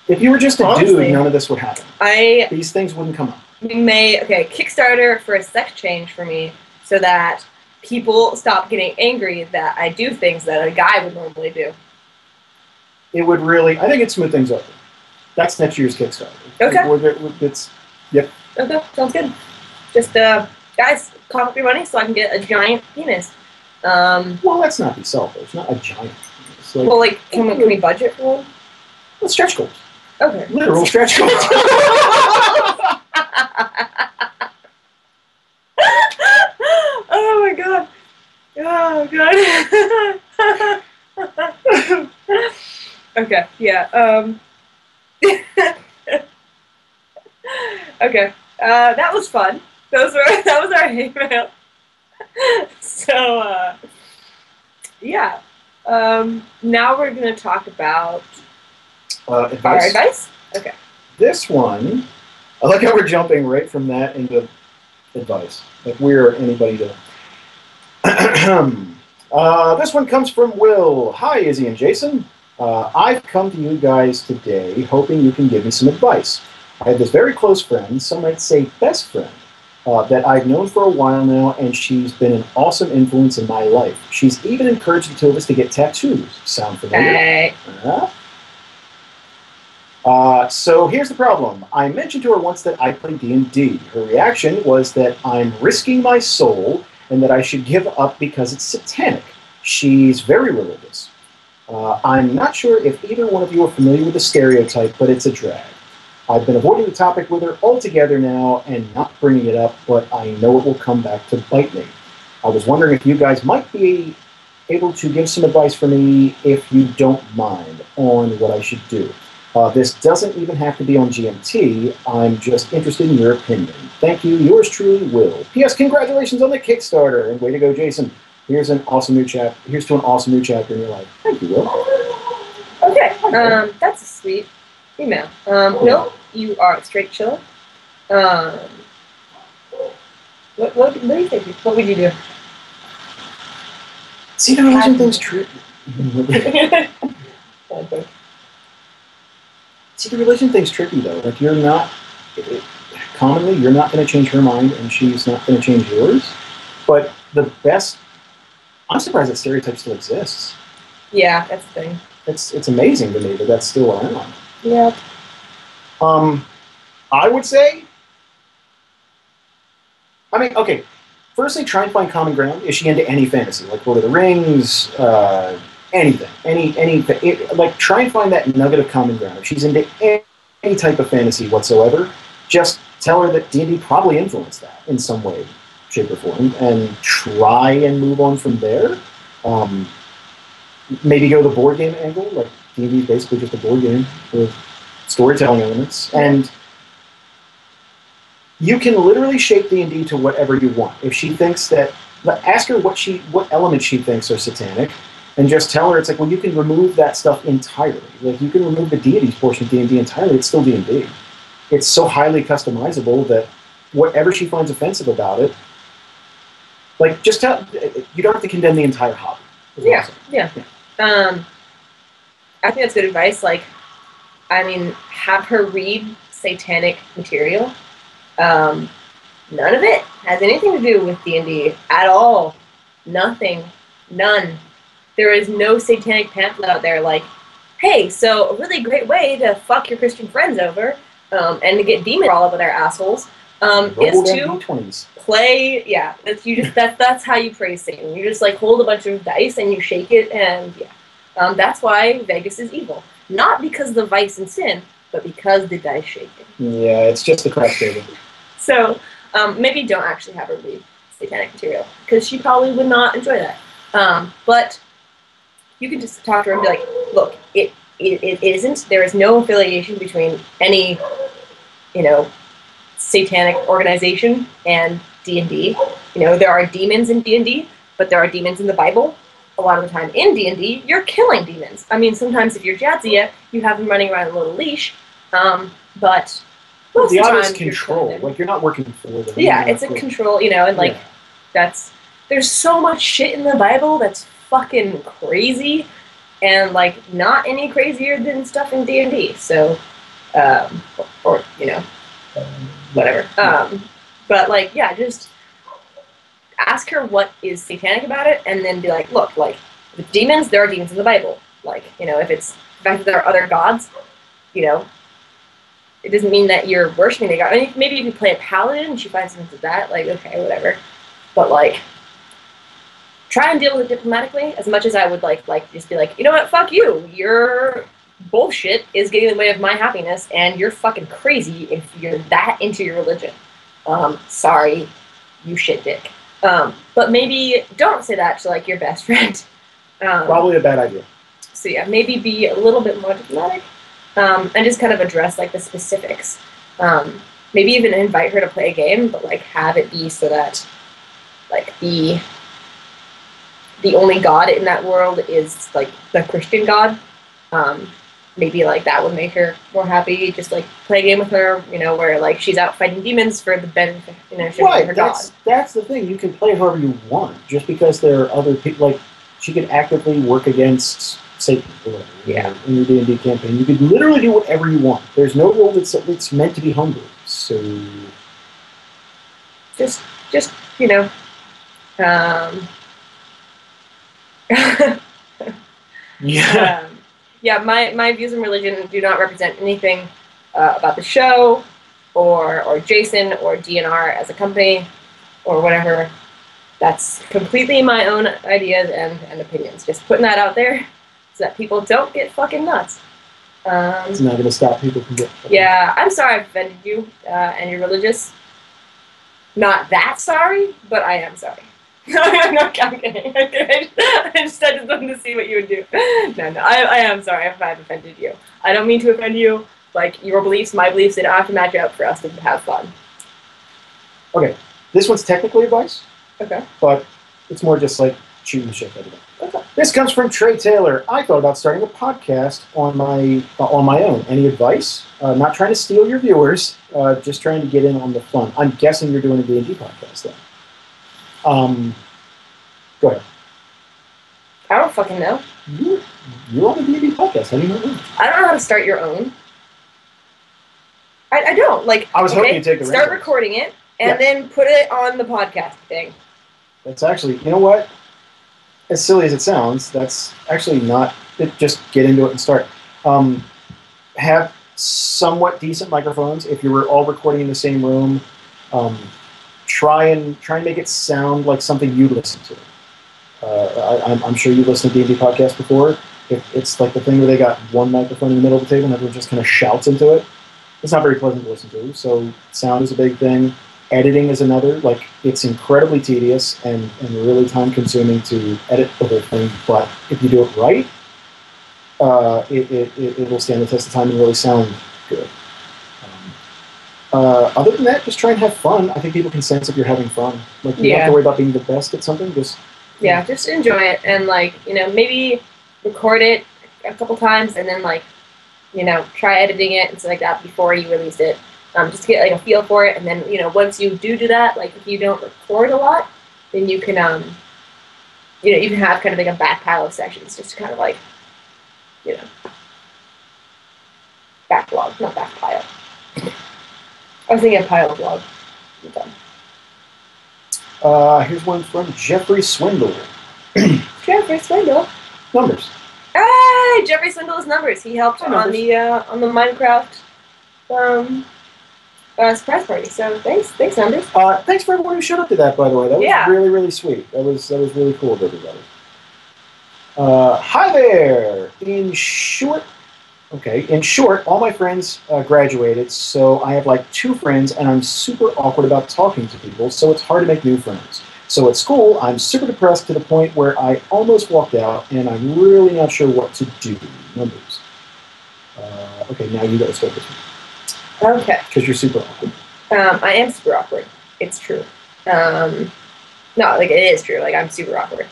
Speaker 2: If you were just a dude, none of this would happen. These things wouldn't come up.
Speaker 1: Kickstarter for a sex change for me so that people stop getting angry that I do things that a guy would normally do.
Speaker 2: It would really, I think it'd smooth things over. That's next year's Kickstarter.
Speaker 1: Okay.
Speaker 2: Yep.
Speaker 1: Okay, sounds good. Just, guys, cough up your money so I can get a giant penis.
Speaker 2: Well, let's not be selfish. Not a giant penis.
Speaker 1: Well, like, can we budget for one?
Speaker 2: Let's stretch goals.
Speaker 1: Okay.
Speaker 2: Literal stretch goals.
Speaker 1: Oh my god. Oh god. Okay, yeah. Okay. That was fun. That was our hate mail. So yeah. Now we're gonna talk about
Speaker 2: Advice.
Speaker 1: our advice. Okay.
Speaker 2: This one, I like how we're jumping right from that into advice. Like we're anybody to. This one comes from Will. Hi, Izzy and Jason. I've come to you guys today hoping you can give me some advice. I have this very close friend, some might say best friend, that I've known for a while now, and she's been an awesome influence in my life. She's even encouraged the two of us to get tattoos. Sound familiar?
Speaker 1: Hey.
Speaker 2: So here's the problem. I mentioned to her once that I play D&D. Her reaction was that I'm risking my soul and that I should give up because it's satanic. She's very religious. I'm not sure if either one of you are familiar with the stereotype, but it's a drag. I've been avoiding the topic with her altogether now and not bringing it up, but I know it will come back to bite me. I was wondering if you guys might be able to give some advice for me, if you don't mind, on what I should do. This doesn't even have to be on GMT. I'm just interested in your opinion. Thank you. Yours truly, Will. P.S. Congratulations on the Kickstarter, and way to go, Jason. Here's to an awesome new chapter in your life. Thank you, Will.
Speaker 1: Okay. That's a sweet email. Will, you are a straight chiller. What do you think? What would you do?
Speaker 2: See, the religion thing's tricky. See, the religion thing's tricky, though. Like, commonly, you're not going to change her mind, and she's not going to change yours. But I'm surprised that stereotype still exists.
Speaker 1: Yeah, that's the thing.
Speaker 2: It's amazing to me that that's still around.
Speaker 1: Yeah.
Speaker 2: I would say, okay, firstly, try and find common ground. Is she into any fantasy, like Lord of the Rings, anything, like try and find that nugget of common ground. If she's into any type of fantasy whatsoever, just tell her that D&D probably influenced that in some way, shape, or form, and try and move on from there. Maybe go the board game angle, like D&D is basically just a board game with storytelling elements, and you can literally shape D&D to whatever you want. If she thinks that, ask her what elements she thinks are satanic, and just tell her, it's like, well, you can remove that stuff entirely. Like, you can remove the deities portion of D&D entirely. It's still D&D. It's so highly customizable that whatever she finds offensive about it, like, just tell, you don't have to condemn the entire hobby.
Speaker 1: Yeah. I think that's good advice. Like, have her read satanic material. None of it has anything to do with D&D at all. Nothing. None. There is no satanic pamphlet out there like, hey, so a really great way to fuck your Christian friends over and to get demons all over their assholes is to play. Yeah, that's how you praise Satan. You just like hold a bunch of dice and you shake it, and yeah, that's why Vegas is evil. Not because of the vice and sin, but because the dice shaking.
Speaker 2: Yeah, it's just the craft table.
Speaker 1: So maybe don't actually have her read satanic material because she probably would not enjoy that. But you can just talk to her and be like, look, it isn't. There is no affiliation between any, satanic organization and D&D. There are demons in D&D, but there are demons in the Bible. A lot of the time in D&D, you're killing demons. Sometimes if you're Jadzia, you have them running around a little leash, but most
Speaker 2: the
Speaker 1: of the time
Speaker 2: is control. Like, you're not working for them.
Speaker 1: Yeah, it's a control, and like, there's so much shit in the Bible that's fucking crazy, and like not any crazier than stuff in D&D. So, or whatever. But like, yeah, just ask her what is satanic about it, and then be like, look, like the demons, there are demons in the Bible. Like, if it's the fact that there are other gods, it doesn't mean that you're worshiping the god. I mean, maybe if you play a paladin and she finds into that, like, okay, whatever. But, like, try and deal with it diplomatically as much as I would, like just be like, you know what, fuck you. Your bullshit is getting in the way of my happiness, and you're fucking crazy if you're that into your religion. Sorry, you shit dick. But maybe don't say that to, like, your best friend.
Speaker 2: Probably a bad idea.
Speaker 1: So yeah, maybe be a little bit more diplomatic, and just kind of address, like, the specifics. Maybe even invite her to play a game, but, like, have it be so that, like, the only god in that world is, like, the Christian god. Maybe, like, that would make her more happy. Just, like, play a game with her, you know, where, like, she's out fighting demons for the benefit, you know,
Speaker 2: right,
Speaker 1: her god.
Speaker 2: That's the thing. You can play however you want. Just because there are other people, like, she could actively work against Satan or whatever.
Speaker 1: Yeah.
Speaker 2: In your D&D campaign, you could literally do whatever you want. There's no rule that's meant to be humble. So,
Speaker 1: just you know,
Speaker 2: yeah.
Speaker 1: Yeah, my views on religion do not represent anything about the show, or Jason, or DNR as a company, or whatever. That's completely my own ideas and opinions. Just putting that out there so that people don't get fucking nuts.
Speaker 2: It's not going to stop people from getting fucking
Speaker 1: Yeah, I'm sorry I've offended you, and you're religious. Not that sorry, but I am sorry. I'm kidding. I just wanted to see what you would do. No, I am sorry if I've offended you. I don't mean to offend you. Like, your beliefs, my beliefs, they don't have to match up for us to have fun.
Speaker 2: Okay, this one's technically advice.
Speaker 1: Okay.
Speaker 2: But it's more just like shooting the shit out of it. Okay. This comes from Trey Taylor. I thought about starting a podcast on my own. Any advice? Not trying to steal your viewers, just trying to get in on the fun. I'm guessing you're doing a D&D podcast then. Go ahead.
Speaker 1: I don't fucking know.
Speaker 2: You're on a D&D podcast. How do you know?
Speaker 1: I don't know how to start your own. I don't. Like,
Speaker 2: I was hoping you'd take the
Speaker 1: start
Speaker 2: reins.
Speaker 1: recording it and then put it on the podcast thing.
Speaker 2: That's actually, you know what? As silly as it sounds, that's actually not it. Just get into it and start. Have somewhat decent microphones. If you were all recording in the same room, try and make it sound like something you'd listen to. I'm sure you've listened to D&D podcast before. If it's like the thing where they got one microphone in the middle of the table and everyone just kind of shouts into it, it's not very pleasant to listen to. So sound is a big thing. Editing is another. Like, it's incredibly tedious and really time consuming to edit the whole thing. But if you do it right, it will stand the test of time and really sound good. Other than that, just try and have fun. I think people can sense if you're having fun. Like, you don't have to worry about being the best at something. Just
Speaker 1: enjoy it, and, like, you know, maybe record it a couple times and then, like, you know, try editing it and stuff like that before you release it. Just to get, like, a feel for it, and then, you know, once you do that, like, if you don't record a lot, then you can, you know, you can have kind of like a back pile of sessions, just to kind of, like, you know, backlog, not back pile. I was thinking a pile of log.
Speaker 2: Here's one from Jeffrey Swindle.
Speaker 1: Jeffrey Swindle.
Speaker 2: Numbers.
Speaker 1: Hey, Jeffrey Swindle's numbers. He helped on the Minecraft surprise party. So thanks, numbers.
Speaker 2: Thanks for everyone who showed up to that, by the way. That was really, really sweet. That was really cool of everybody. Hi there. In short, all my friends graduated, so I have like 2 friends, and I'm super awkward about talking to people, so it's hard to make new friends. So at school, I'm super depressed to the point where I almost walked out, and I'm really not sure what to do. Numbers. Okay, now you gotta start this one.
Speaker 1: Okay.
Speaker 2: Because you're super awkward.
Speaker 1: I am super awkward. It's true. No, like, it is true. Like, I'm super awkward.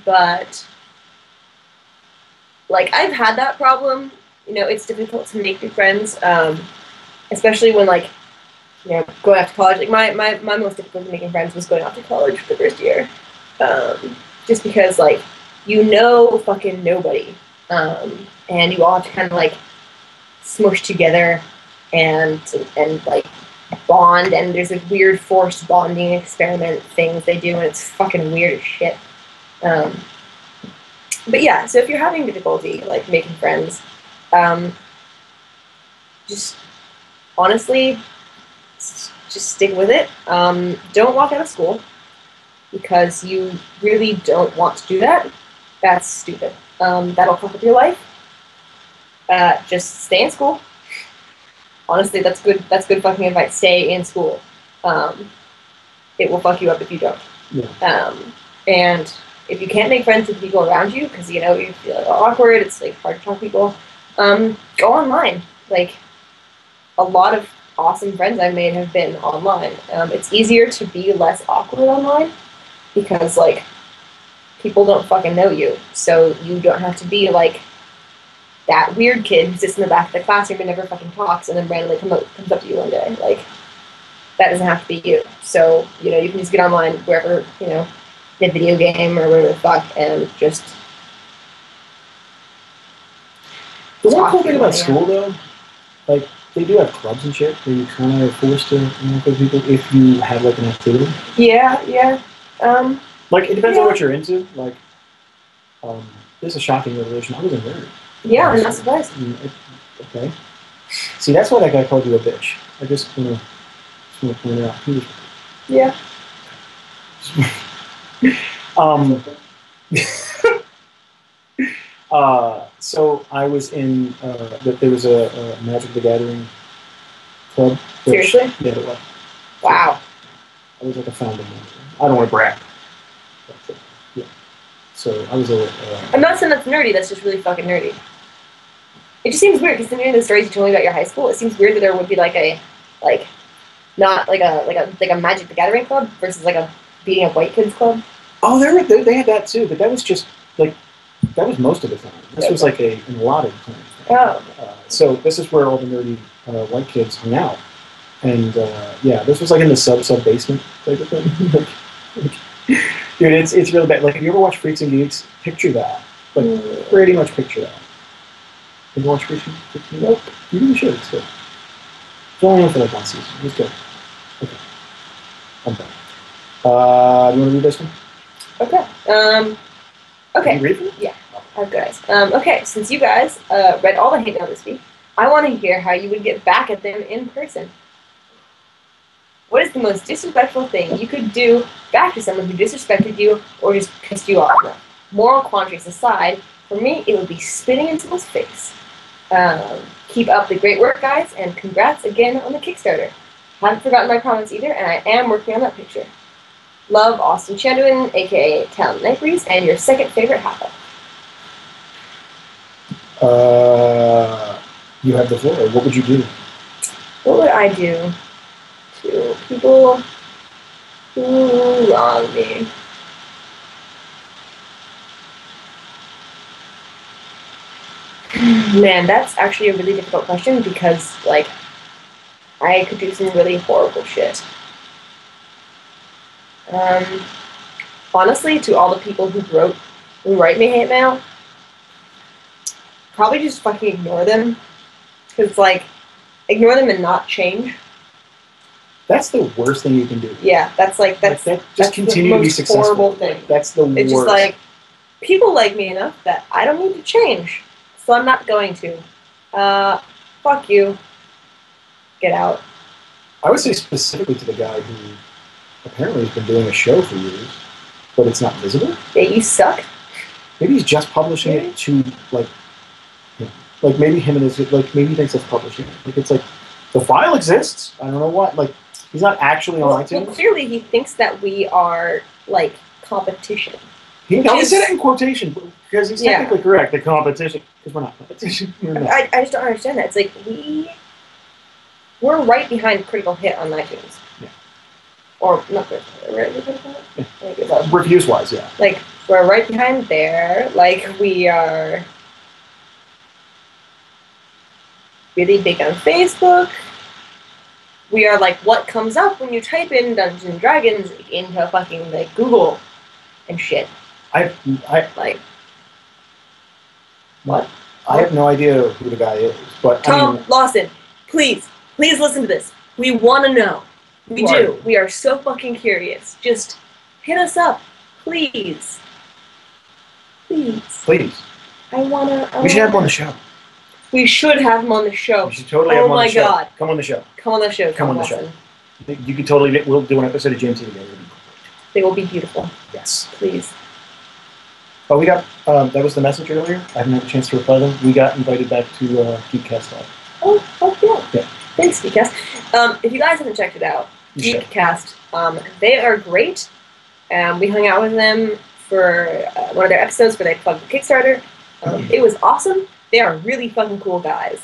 Speaker 1: But, like, I've had that problem. You know, it's difficult to make new friends, especially when, like, you know, going off to college. Like, my most difficult making friends was going off to college for the first year. Just because, like, you know fucking nobody. And you all have to kind of, like, smush together and like, bond. And there's, like, weird forced bonding experiment things they do, and it's fucking weird as shit. But yeah, so if you're having difficulty, like, making friends, just honestly, just stick with it. Don't walk out of school because you really don't want to do that. That's stupid. That'll fuck up your life. Just stay in school. Honestly, that's good. That's good fucking advice. Stay in school. It will fuck you up if you don't.
Speaker 2: Yeah.
Speaker 1: And if you can't make friends with people around you because you feel awkward, it's like hard to talk to people. Go online. Like a lot of awesome friends I've made have been online. It's easier to be less awkward online because like people don't fucking know you, so you don't have to be like that weird kid who sits in the back of the classroom and never fucking talks and then randomly comes up to you one day. Like, that doesn't have to be you. So, you can just get online wherever, in a video game or whatever the fuck, and just...
Speaker 2: The one cool thing about school, though, like, they do have clubs and shit where you're kind of forced to interact with people if you have, like, an activity.
Speaker 1: Yeah, yeah.
Speaker 2: Like, it depends on what you're into. Like, this is a shocking revelation. I was a nerd.
Speaker 1: Yeah, I'm not surprised.
Speaker 2: Okay. See, that's why that guy called you a bitch. I just want to point out.
Speaker 1: Yeah.
Speaker 2: So I was in. There was a Magic the Gathering club.
Speaker 1: Seriously?
Speaker 2: Yeah, it was.
Speaker 1: Wow.
Speaker 2: I was like a founding member. I don't want to brag. But, yeah. So I was a.
Speaker 1: I'm not saying that's nerdy. That's just really fucking nerdy. It just seems weird because in the stories you told me about your high school, it seems weird that there would be not like a Magic the Gathering club versus like a beating up white kids club.
Speaker 2: Oh, they had that too, but that was just like that was most of the time. This was like an allotted time.
Speaker 1: Oh.
Speaker 2: So this is where all the nerdy white kids hung out, and yeah, this was like in the sub basement type of thing. Dude, it's really bad. Like, if you ever watch Freaks and Geeks, picture that. Like, pretty much picture that. Have you watched Freaks and Geeks? Nope. You really should. It's good. It's only on for like one season. It's good. Okay. I'm done. Do you want to read this one?
Speaker 1: Okay. Okay.
Speaker 2: Can you read it?
Speaker 1: Yeah. I have good eyes. Okay. Since you guys read all the hate mail this week, I want to hear how you would get back at them in person. What is the most disrespectful thing you could do back to someone who disrespected you or just pissed you off? Moral quandaries aside, for me, it would be spitting in someone's face. Keep up the great work, guys, and congrats again on the Kickstarter. Haven't forgotten my comments either, and I am working on that picture. Love, Austin Chanduin, aka Talent Night Breeze, and your second favorite half-up.
Speaker 2: You have the floor. What would you do?
Speaker 1: What would I do to people who wrong me? Man, that's actually a really difficult question because, like, I could do some really horrible shit. Honestly, to all the people who write me hate mail, probably just fucking ignore them. Because, like, ignore them and not change.
Speaker 2: That's the worst thing you can do.
Speaker 1: Yeah, that's
Speaker 2: just continue to be successful.
Speaker 1: Horrible thing.
Speaker 2: That's the worst.
Speaker 1: It's just like, people like me enough that I don't need to change. So I'm not going to. Fuck you. Get out.
Speaker 2: I would say specifically to the guy who apparently has been doing a show for years, but it's not visible.
Speaker 1: Yeah, you suck.
Speaker 2: Maybe he's just publishing it to, like maybe him and his, like, maybe he thinks it's publishing it. Like, it's like, the file exists. I don't know what. Like, he's not actually on iTunes.
Speaker 1: Well, clearly he thinks that we are, like, competition.
Speaker 2: He said it in quotation because he's technically correct. The competition, because we're not competition.
Speaker 1: I just don't understand that. It's like we're right behind Critical Hit on iTunes.
Speaker 2: Yeah.
Speaker 1: Or not Critical Hit, right? Critical Hit?
Speaker 2: Reviews wise, yeah.
Speaker 1: Like, we're right behind there. Like, we are really big on Facebook. We are like what comes up when you type in Dungeons and Dragons into fucking like Google and shit.
Speaker 2: I
Speaker 1: What?
Speaker 2: I have no idea who the guy is, but
Speaker 1: Tom Lawson, please listen to this. We want to know. We do. We are so fucking curious. Just hit us up, please. Please.
Speaker 2: Please.
Speaker 1: I wanna.
Speaker 2: We should have him on the show.
Speaker 1: We should have him on the show.
Speaker 2: We should totally have him on the show.
Speaker 1: Oh my god.
Speaker 2: Come on the show.
Speaker 1: Come on the show.
Speaker 2: Come on the show. You could totally, we'll do an episode of GMT together.
Speaker 1: They will be beautiful.
Speaker 2: Yes.
Speaker 1: Please.
Speaker 2: Oh, we got, that was the message earlier. I haven't had a chance to reply them. We got invited back to Geekcast Live.
Speaker 1: Oh, yeah.
Speaker 2: Yeah.
Speaker 1: Thanks, Geekcast. If you guys haven't checked it out, Geekcast, they are great. We hung out with them for one of their episodes where they plugged the Kickstarter. It was awesome. They are really fucking cool guys.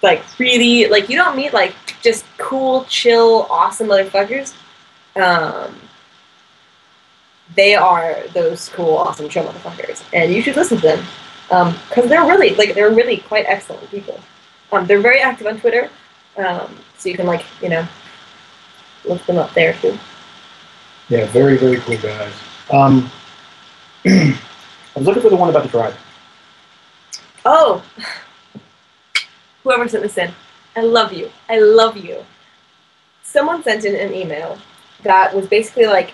Speaker 1: Like, really, like, you don't meet, like, just cool, chill, awesome motherfuckers. They are those cool, awesome, chill motherfuckers. And you should listen to them. Because they're really quite excellent people. They're very active on Twitter. So you can, like, you know, look them up there, too.
Speaker 2: Yeah, very, very cool guys. I was looking for the one about the drive.
Speaker 1: Oh! Whoever sent this in, I love you. I love you. Someone sent in an email that was basically like,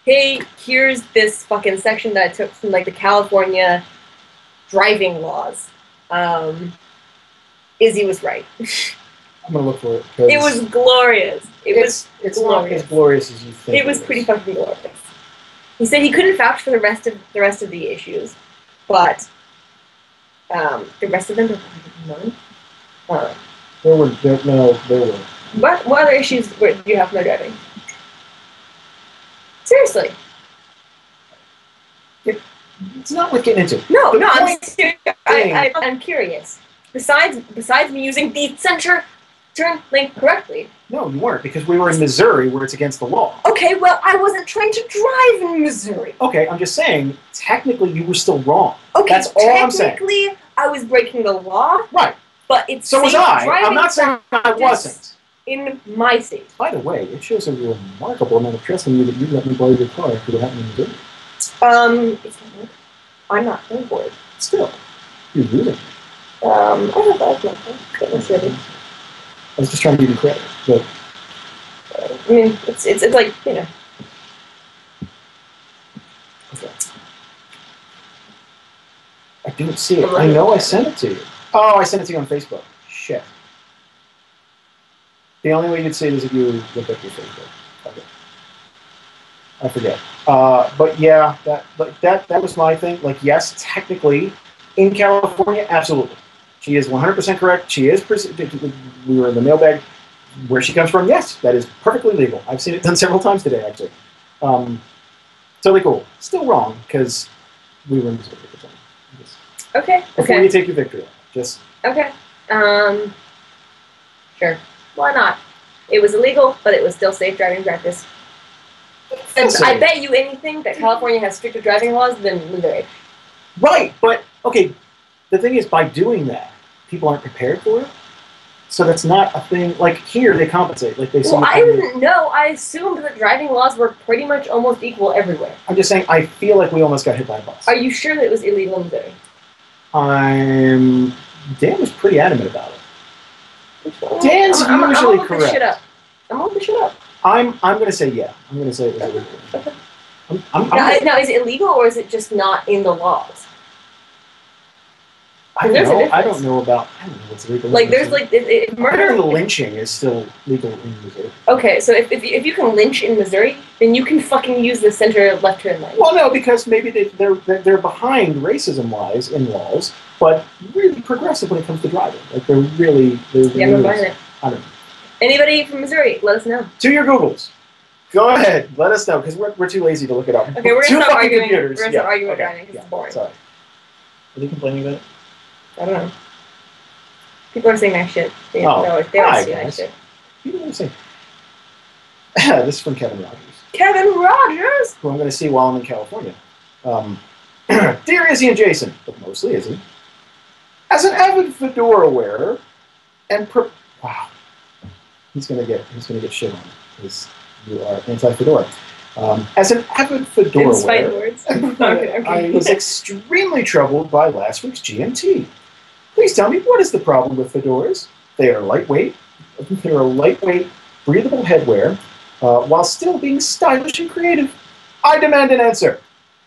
Speaker 1: hey, here's this fucking section that I took from, like, the California driving laws. Izzy was right.
Speaker 2: I'm going to look for it.
Speaker 1: It was glorious. It's
Speaker 2: glorious. Not as glorious as you think.
Speaker 1: It was pretty fucking glorious. He said he couldn't vouch for the rest of the issues, but the rest of them were none.
Speaker 2: There were.
Speaker 1: What other issues do you have from their driving? Seriously.
Speaker 2: It's not worth getting into.
Speaker 1: No, I'm curious. Besides me using the center turn lane correctly.
Speaker 2: No, you weren't, because we were in Missouri where it's against the law.
Speaker 1: Okay, well, I wasn't trying to drive in Missouri.
Speaker 2: Okay, I'm just saying, technically you were still wrong.
Speaker 1: Okay,
Speaker 2: that's all I'm saying.
Speaker 1: Technically, I was breaking the law.
Speaker 2: Right.
Speaker 1: But it's
Speaker 2: so was I. I'm not saying I wasn't.
Speaker 1: In my state.
Speaker 2: By the way, it shows a remarkable amount of trust in you that you let me borrow your car after what happened in Missouri.
Speaker 1: I'm not paying for it.
Speaker 2: Still, you're ruining it.
Speaker 1: I have that.
Speaker 2: I was just trying to give you credit, but
Speaker 1: I mean, it's like, you know.
Speaker 2: Okay. I didn't see it. I know I sent it to you. Oh, I sent it to you on Facebook. Shit. The only way you'd see it is if you look up your Facebook. Okay. I forget. But yeah, that was my thing. Like, yes, technically, in California, absolutely. She is 100% correct. She is. We were in the mailbag. Where she comes from, yes, that is perfectly legal. I've seen it done several times today, actually. Totally cool. Still wrong, because we were in Missouri at the time.
Speaker 1: Okay.
Speaker 2: Before you take your victory, just.
Speaker 1: Okay. Sure. Why not? It was illegal, but it was still safe driving practice. And I bet you anything that California has stricter driving laws than Missouri.
Speaker 2: Right, but okay. The thing is, by doing that, people aren't prepared for it. So that's not a thing. Like here, they compensate. Like they.
Speaker 1: Well, I didn't know. I assumed that driving laws were pretty much almost equal everywhere.
Speaker 2: I'm just saying. I feel like we almost got hit by a bus.
Speaker 1: Are you sure that it was illegal in Missouri?
Speaker 2: Dan was pretty adamant about it. Dan's usually correct.
Speaker 1: I'm gonna look this shit up.
Speaker 2: I'm gonna say yeah. I'm gonna say it was illegal.
Speaker 1: Okay. Now, is it illegal or is it just not in the laws?
Speaker 2: I don't know what's legal.
Speaker 1: Like, there's like murder.
Speaker 2: Lynching is still legal in Missouri.
Speaker 1: Okay, so if you can lynch in Missouri, then you can fucking use the center left turn lane.
Speaker 2: Well, no, because maybe they're behind racism wise in laws, but really progressive when it comes to driving. Like they're really.
Speaker 1: Yeah, I'm buying it.
Speaker 2: I don't know.
Speaker 1: Anybody from Missouri, let us know.
Speaker 2: To your Googles. Go ahead, let us know because we're too lazy to look it up.
Speaker 1: Okay, we're gonna stop arguing. We're gonna stop arguing about driving because it's boring.
Speaker 2: Sorry. Are they complaining about it?
Speaker 1: I don't know. People are saying nice shit. They always say nice shit.
Speaker 2: People are saying. This is from Kevin Rogers.
Speaker 1: Kevin Rogers!
Speaker 2: Who I'm going to see while I'm in California. Dear Izzy and Jason, but mostly Izzy, as an avid fedora wearer and wow, he's going to get shit on because you are anti-fedora. As an avid fedora wearer, I was extremely troubled by last week's GMT. Please tell me, what is the problem with fedoras? They are lightweight, breathable headwear, while still being stylish and creative. I demand an answer.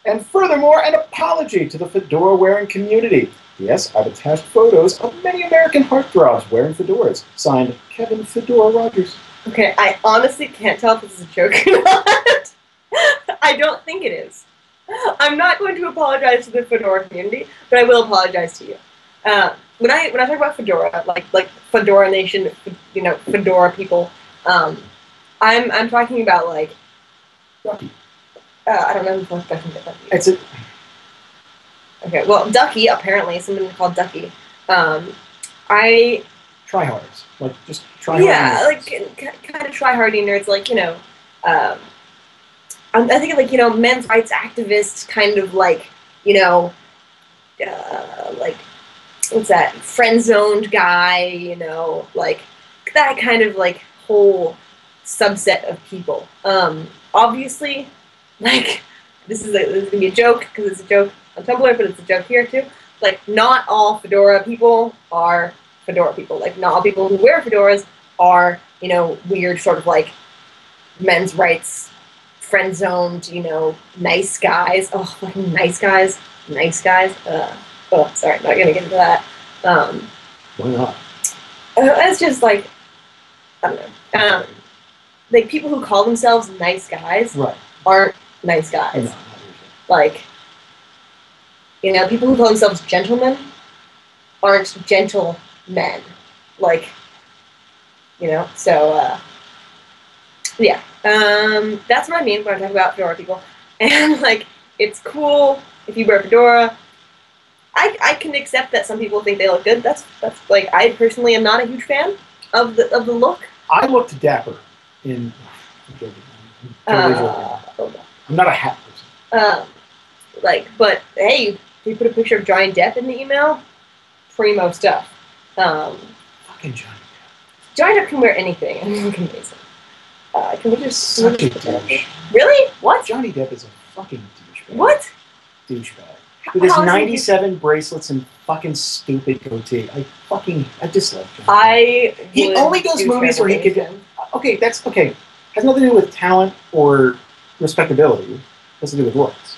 Speaker 2: And furthermore, an apology to the fedora-wearing community. Yes, I've attached photos of many American heartthrobs wearing fedoras. Signed, Kevin Fedora Rogers.
Speaker 1: Okay, I honestly can't tell if this is a joke or not. I don't think it is. I'm not going to apologize to the fedora community, but I will apologize to you. When I talk about fedora, like Fedora Nation, you know, fedora people, I'm talking about like
Speaker 2: Ducky.
Speaker 1: I don't know who Ducky is.
Speaker 2: It's a
Speaker 1: Okay, well, Ducky apparently somebody called Ducky. I
Speaker 2: tryhards, like just tryhard.
Speaker 1: yeah, like kind of tryhardy nerds, like you know. I think of like you know men's rights activists, kind of like you know, like what's that friend zoned guy, you know, like that kind of like whole subset of people. Obviously, like this is gonna be a joke because it's a joke on Tumblr, but it's a joke here too. Like not all fedora people are fedora people. Like not all people who wear fedoras are you know weird sort of like men's rights friend zoned, you know, nice guys. Oh, fucking nice guys. Nice guys. Oh, sorry, not gonna get into that.
Speaker 2: Why not?
Speaker 1: It's just like, I don't know. Like, people who call themselves nice guys
Speaker 2: Right.
Speaker 1: aren't nice guys.
Speaker 2: No, not usually.
Speaker 1: Like, you know, people who call themselves gentlemen aren't gentle men. Like, you know, so, yeah. That's what I mean when I talk about fedora people. And, like, it's cool if you wear a fedora. I can accept that some people think they look good. That's like I personally am not a huge fan of the look.
Speaker 2: I looked dapper in. I'm not a hat person.
Speaker 1: Like, but hey, you put a picture of Johnny Depp in the email, primo stuff.
Speaker 2: Fucking Johnny Depp.
Speaker 1: Johnny Depp can wear anything. I mean, look amazing. Can we just
Speaker 2: such a douche?
Speaker 1: Really? What?
Speaker 2: Johnny Depp is a fucking douchebag.
Speaker 1: What?
Speaker 2: Douchebag. With his 97 bracelets and fucking stupid goatee. I just love Johnny Depp. He only does movies where he could get. Okay, that's okay. Has nothing to do with talent or respectability. It has to do with looks.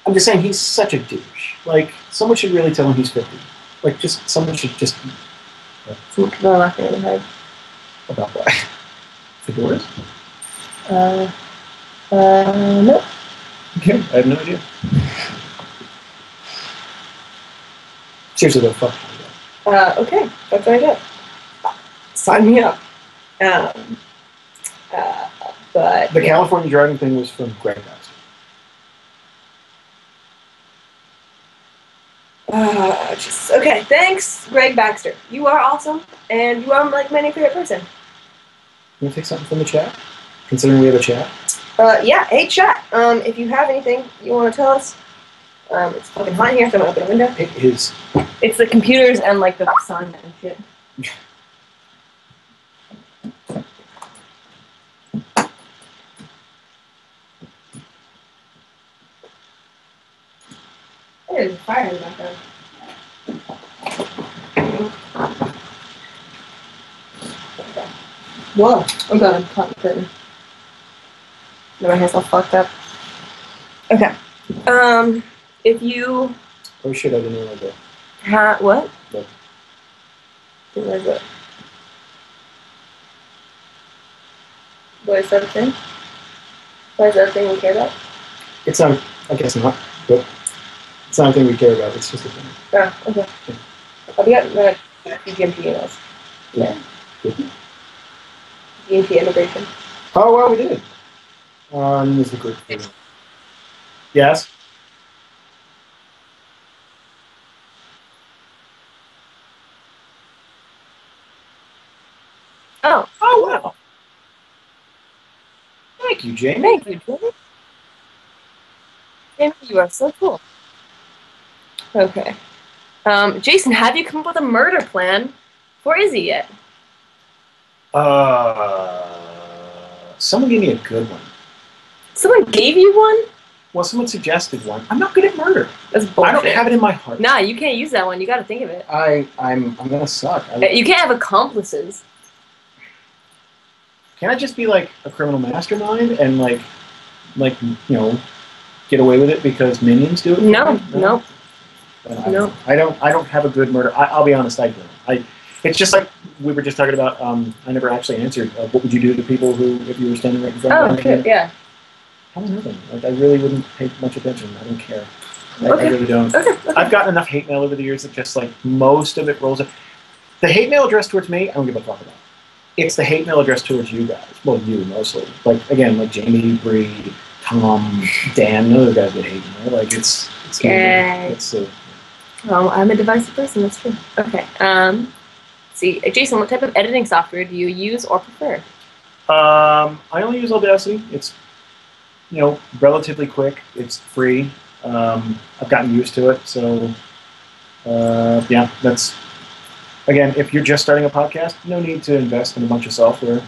Speaker 2: I'm just saying he's such a douche. Like, someone should really tell him he's 50. Like, just someone should just.
Speaker 1: No, laughing in the head.
Speaker 2: About what? Fedoras?
Speaker 1: No.
Speaker 2: Okay, I have no idea. Seriously though, fuck.
Speaker 1: Okay, that's what I get. Sign me up. But
Speaker 2: the California driving thing was from Greg Baxter.
Speaker 1: Okay, thanks, Greg Baxter. You are awesome, and you are like my favorite person.
Speaker 2: You want to take something from the chat? Considering we have a chat?
Speaker 1: Yeah, hey chat. If you have anything you want to tell us, it's fucking hot in here, so I'm gonna open a window.
Speaker 2: It is.
Speaker 1: It's the computers and like the sun and shit. There's a fire in the background. Whoa, I'm gonna cut the curtain. My hair's all fucked up. Okay. If you.
Speaker 2: Oh shit! I didn't realize that.
Speaker 1: What?
Speaker 2: What?
Speaker 1: What is it? What is that a thing? What is that a thing we care about?
Speaker 2: It's not. I guess not. But it's not a thing we care about. It's just a thing.
Speaker 1: Oh, okay. Yeah. I'll be at GMP emails. Yeah. GMP immigration.
Speaker 2: Oh well, we did. This is a group. Yes.
Speaker 1: Oh.
Speaker 2: Oh wow. Thank you, Jamie.
Speaker 1: Thank you, Jamie. Jamie, you are so cool. Okay. Jason, have you come up with a murder plan for Izzy yet?
Speaker 2: Someone gave me a good one.
Speaker 1: Someone gave you one?
Speaker 2: Well, someone suggested one. I'm not good at murder.
Speaker 1: That's bullshit.
Speaker 2: I don't have it in my heart.
Speaker 1: Nah, you can't use that one. You got to think of it.
Speaker 2: I'm gonna suck.
Speaker 1: You can't have accomplices.
Speaker 2: Can I just be like a criminal mastermind and like you know, get away with it because minions do it?
Speaker 1: No, no. No.
Speaker 2: I don't have a good murder. I'll be honest, I don't. It's just like we were just talking about. I never actually answered. What would you do to people who, if you were standing right in front of them?
Speaker 1: Oh, yeah.
Speaker 2: I don't know them. Like, I really wouldn't pay much attention. I don't care. I really don't.
Speaker 1: Okay.
Speaker 2: I've gotten enough hate mail over the years that just like most of it rolls up. The hate mail addressed towards me, I don't give a fuck about. It's the hate mail addressed towards you guys. Well, you mostly. Like, again, like Jamie, Bree, Tom, Dan, none of those guys get hate mail. Like, it's
Speaker 1: well, I'm a divisive person, that's true. Okay. Let's see. Jason, what type of editing software do you use or prefer?
Speaker 2: I only use Audacity. It's, relatively quick. It's free. I've gotten used to it. So, yeah, that's, again, if you're just starting a podcast, no need to invest in a bunch of software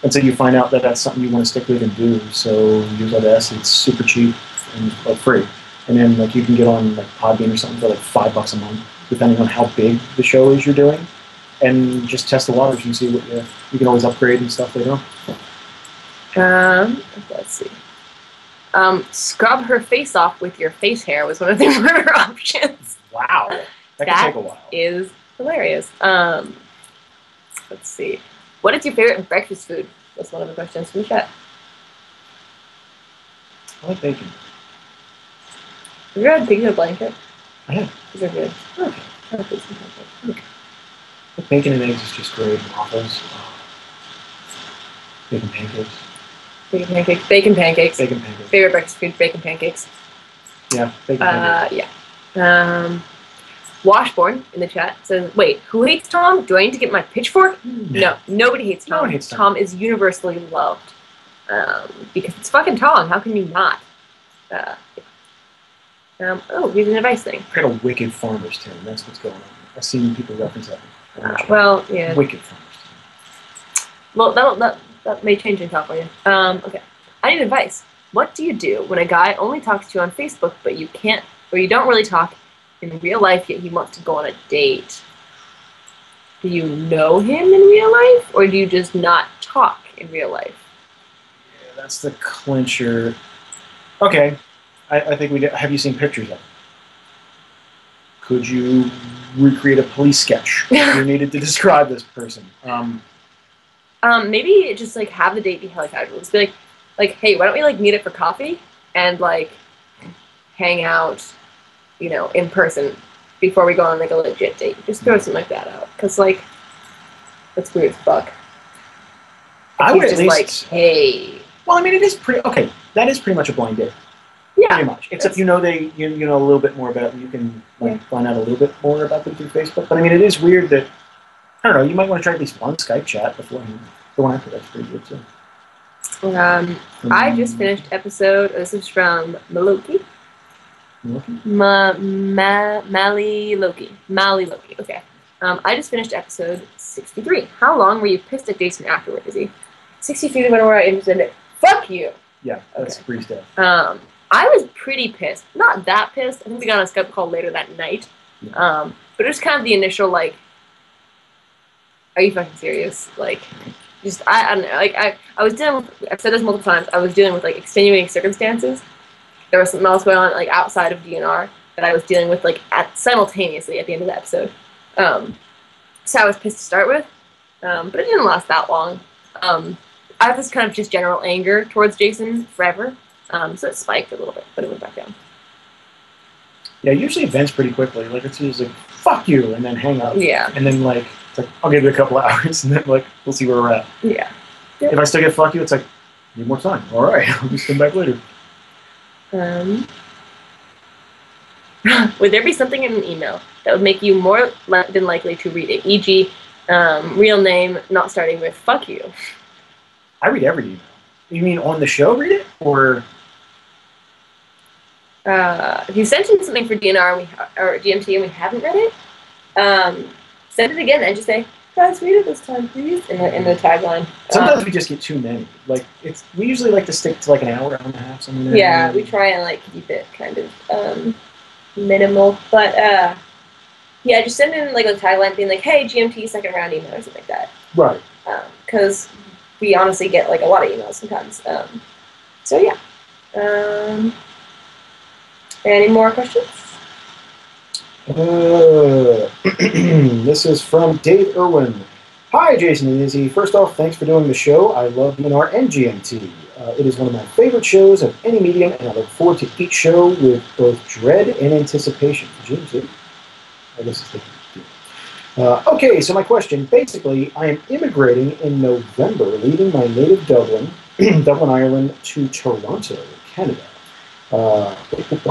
Speaker 2: until you find out that that's something you want to stick with and do. So use Audacity. It's super cheap and free. And then you can get on Podbean or something for $5 a month, depending on how big the show is you're doing, and just test the waters and see what you can always upgrade and stuff later on.
Speaker 1: Let's see. Scrub her face off with your face hair was one of the murder options.
Speaker 2: Wow, that could take a while.
Speaker 1: Is hilarious. Let's see. What is your favorite breakfast food? That's one of the questions from the chat.
Speaker 2: I like bacon.
Speaker 1: Have you ever had bacon in a blanket?
Speaker 2: I have.
Speaker 1: These are good.
Speaker 2: Okay.
Speaker 1: I like bacon in a blanket.
Speaker 2: Okay. Bacon and eggs is just great. Waffles. Bacon pancakes.
Speaker 1: Bacon pancakes. Bacon pancakes.
Speaker 2: Bacon pancakes.
Speaker 1: Favorite breakfast food? Bacon pancakes.
Speaker 2: Yeah. Bacon pancakes.
Speaker 1: Yeah. Washborn in the chat says, "Wait, who hates Tom? Do I need to get my pitchfork?" No, nobody hates Tom.
Speaker 2: No one hates Tom.
Speaker 1: Tom is universally loved because it's fucking Tom. How can you not? Here's an advice thing.
Speaker 2: I got a wicked farmer's tale. That's what's going on. I've seen people reference that.
Speaker 1: Well, yeah.
Speaker 2: Wicked farmer's tale.
Speaker 1: Well, that may change in California. Okay. I need advice. What do you do when a guy only talks to you on Facebook, but you can't, or you don't really talk in real life, yet he wants to go on a date? Do you know him in real life, or do you just not talk in real life?
Speaker 2: Yeah, that's the clincher. Okay. I think we did. Have you seen pictures of it? Could you recreate a police sketch if you needed to describe this person?
Speaker 1: Maybe just have the date be hella casual. Just be like, hey, why don't we meet up for coffee and hang out, in person before we go on a legit date. Just throw something like that out, cause that's weird as fuck.
Speaker 2: I would at least
Speaker 1: hey.
Speaker 2: Well, I mean, it is pretty okay. That is pretty much a blind date.
Speaker 1: Yeah,
Speaker 2: pretty much. Except you know a little bit more about. You can find out a little bit more about them through Facebook. But I mean, it is weird that I don't know. You might want to try at least one Skype chat beforehand. The one after that's pretty good too.
Speaker 1: I just finished episode. This is from Maloki. Mali Loki. Okay. I just finished episode 63. How long were you pissed at Jason afterward, Izzy? 63 to where I said, "Fuck you."
Speaker 2: Yeah, that's pretty stiff.
Speaker 1: I was pretty pissed. Not that pissed. I think we got on a Skype call later that night. Yeah. But it was kind of the initial are you fucking serious? Just I don't know. I was dealing with. I've said this multiple times. I was dealing with extenuating circumstances. There was something else going on outside of DNR that I was dealing with simultaneously at the end of the episode. So I was pissed to start with, but it didn't last that long. I have this kind of just general anger towards Jason forever, so it spiked a little bit, but it went back down.
Speaker 2: Yeah, usually it vents pretty quickly. It's usually fuck you, and then hang up.
Speaker 1: Yeah.
Speaker 2: And then it's I'll give you a couple hours, and then we'll see where we're at.
Speaker 1: Yeah.
Speaker 2: Yep. If I still get fuck you, it's need more time. All right, I'll just come back later.
Speaker 1: Would there be something in an email that would make you more than likely to read it? E.g., real name not starting with "fuck you."
Speaker 2: I read every email. You mean on the show? Read it, or
Speaker 1: if you sent in something for DNR or GMT and we haven't read it, send it again and just say, "Guys, read it this time, please." In the tagline.
Speaker 2: Sometimes we just get too many. We usually like to stick to an hour and a half, something like that.
Speaker 1: Yeah, we try and keep it kind of minimal, but yeah, just send in a tagline being "Hey, GMT second round email" or something like that.
Speaker 2: Right.
Speaker 1: Because we honestly get a lot of emails sometimes. So yeah. Any more questions?
Speaker 2: This is from Dave Irwin. Hi, Jason and Izzy. First off, thanks for doing the show. I love DNR and GMT. It is one of my favorite shows of any medium, and I look forward to each show with both dread and anticipation. GMT? I guess it's okay, so my question. Basically, I am immigrating in November, leaving my native Dublin, Dublin, Ireland, to Toronto, Canada. Why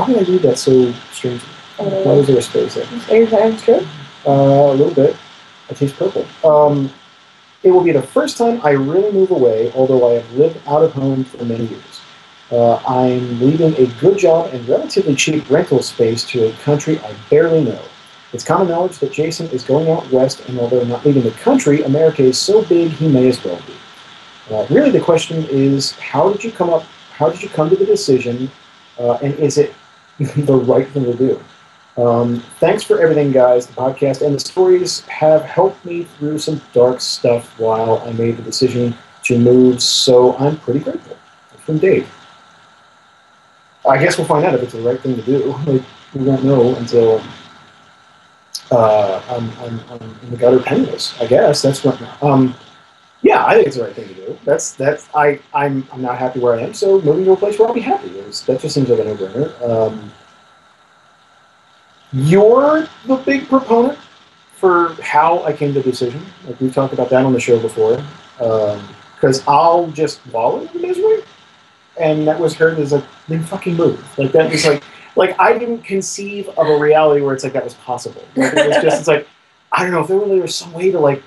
Speaker 2: did I read that so strangely? Why was there a space there?
Speaker 1: Are you true?
Speaker 2: A little bit. I taste purple. It will be the first time I really move away, although I have lived out of home for many years. I'm leaving a good job and relatively cheap rental space to a country I barely know. It's common knowledge that Jason is going out west, and although not leaving the country, America is so big he may as well be. Really, the question is, how did you come to the decision, and is it the right thing to do? Thanks for everything, guys. The podcast and the stories have helped me through some dark stuff while I made the decision to move, so I'm pretty grateful. From Dave. I guess we'll find out if it's the right thing to do. Like, we won't know until I'm in the gutter penniless. I guess that's what. Yeah, I think it's the right thing to do. I'm not happy where I am, so moving to a place where I'll be happy. That just seems like a no-brainer. You're the big proponent for how I came to the decision. Like, we've talked about that on the show before. Because I'll just wallow in misery, and that was heard as like, then fucking move. Like, that was like I didn't conceive of a reality where it's like that was possible. Like, it was just, it's like, I don't know if there really was some way to like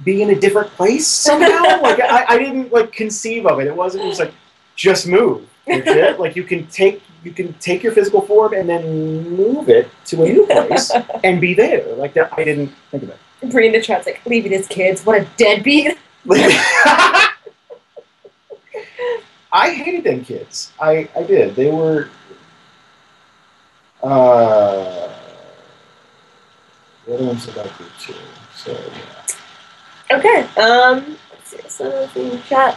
Speaker 2: be in a different place somehow. Like, I didn't like conceive of it. It wasn't just like, just move. Legit. Like, you can take your physical form and then move it to a new place and be there. Like, that, I didn't think of it.
Speaker 1: Bringing the trap's like, leaving his kids. What a deadbeat.
Speaker 2: I hated them kids. I did. They were. The other ones that I did too. So yeah.
Speaker 1: Okay. Let's see. So in the chat.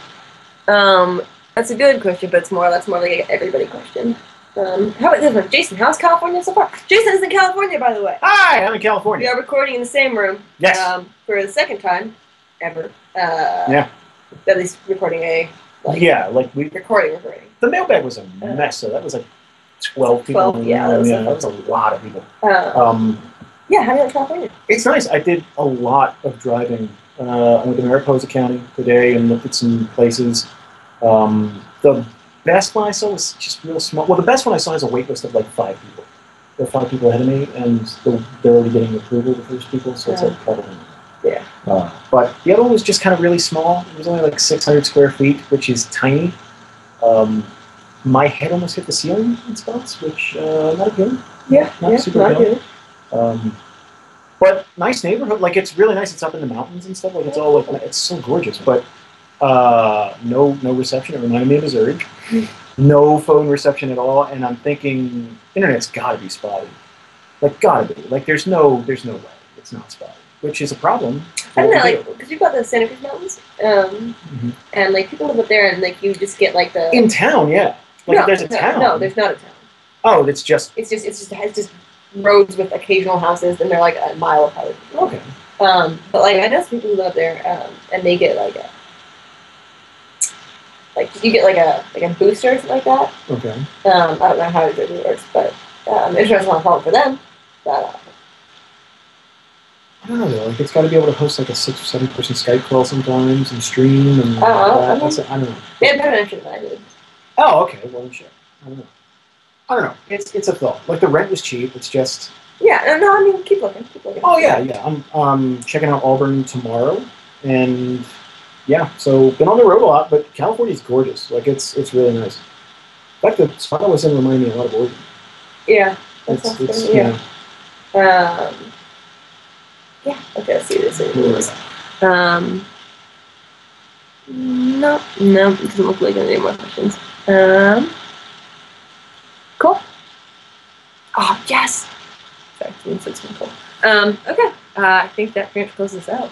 Speaker 1: That's a good question, but that's more like an everybody question. How about this one? Jason, how's California so far? Jason is in California, by the way.
Speaker 2: Hi, I'm in California.
Speaker 1: We are recording in the same room.
Speaker 2: Yes.
Speaker 1: For the second time ever.
Speaker 2: Yeah.
Speaker 1: At least recording
Speaker 2: recording. The mailbag was a mess, so that was like 12 people.
Speaker 1: 12,
Speaker 2: that was a lot of people.
Speaker 1: Yeah, how do you like California?
Speaker 2: It's nice. I did a lot of driving. I went to Mariposa County today and looked at some places. The best one I saw was just real small. Well, the best one I saw is a wait list of like 5 people. There are 5 people ahead of me, and they're already getting approval, the first people, so it's like probably.
Speaker 1: Yeah.
Speaker 2: But the other one was just kind of really small. It was only like 600 square feet, which is tiny. My head almost hit the ceiling in spots, which not good.
Speaker 1: Yeah,
Speaker 2: not super good. But nice neighborhood. Like, it's really nice. It's up in the mountains and stuff. Like, it's all like, it's so gorgeous. But no reception. It reminded me of Missouri. No phone reception at all. And I'm thinking, internet's got to be spotty. Like, gotta be. Like, there's no way it's not spotty. Which is a problem.
Speaker 1: I don't know, like, because you've got the Santa Cruz Mountains, and like people live up there, and like you just get like the
Speaker 2: in town, yeah. Like, there's a town.
Speaker 1: No, there's not a town.
Speaker 2: Oh, it's just
Speaker 1: roads with occasional houses, and they're like a mile apart.
Speaker 2: Okay.
Speaker 1: But like I know some people who live there, and they get like you get like a booster or something like that.
Speaker 2: Okay.
Speaker 1: I don't know how it really works, but it's just not a problem for them. But
Speaker 2: I don't know, like, it's got to be able to host like a 6 or 7 person Skype call sometimes and stream and I don't know.
Speaker 1: They had better internet than I did.
Speaker 2: Oh, okay. Well, shit. I don't know. It's a thought. Like, the rent was cheap. It's just.
Speaker 1: Yeah. No. I mean, keep looking.
Speaker 2: Oh yeah. I'm checking out Auburn tomorrow, and yeah. So been on the road a lot, but California's gorgeous. Like, it's really nice. In fact, the spot I was in reminded me a lot of Oregon. Yeah.
Speaker 1: Yeah. Yeah, okay, let's see this. No, it doesn't look like any more questions. Cool. Oh, yes! Sorry, it's cool. Okay, I think that pretty much closes us out.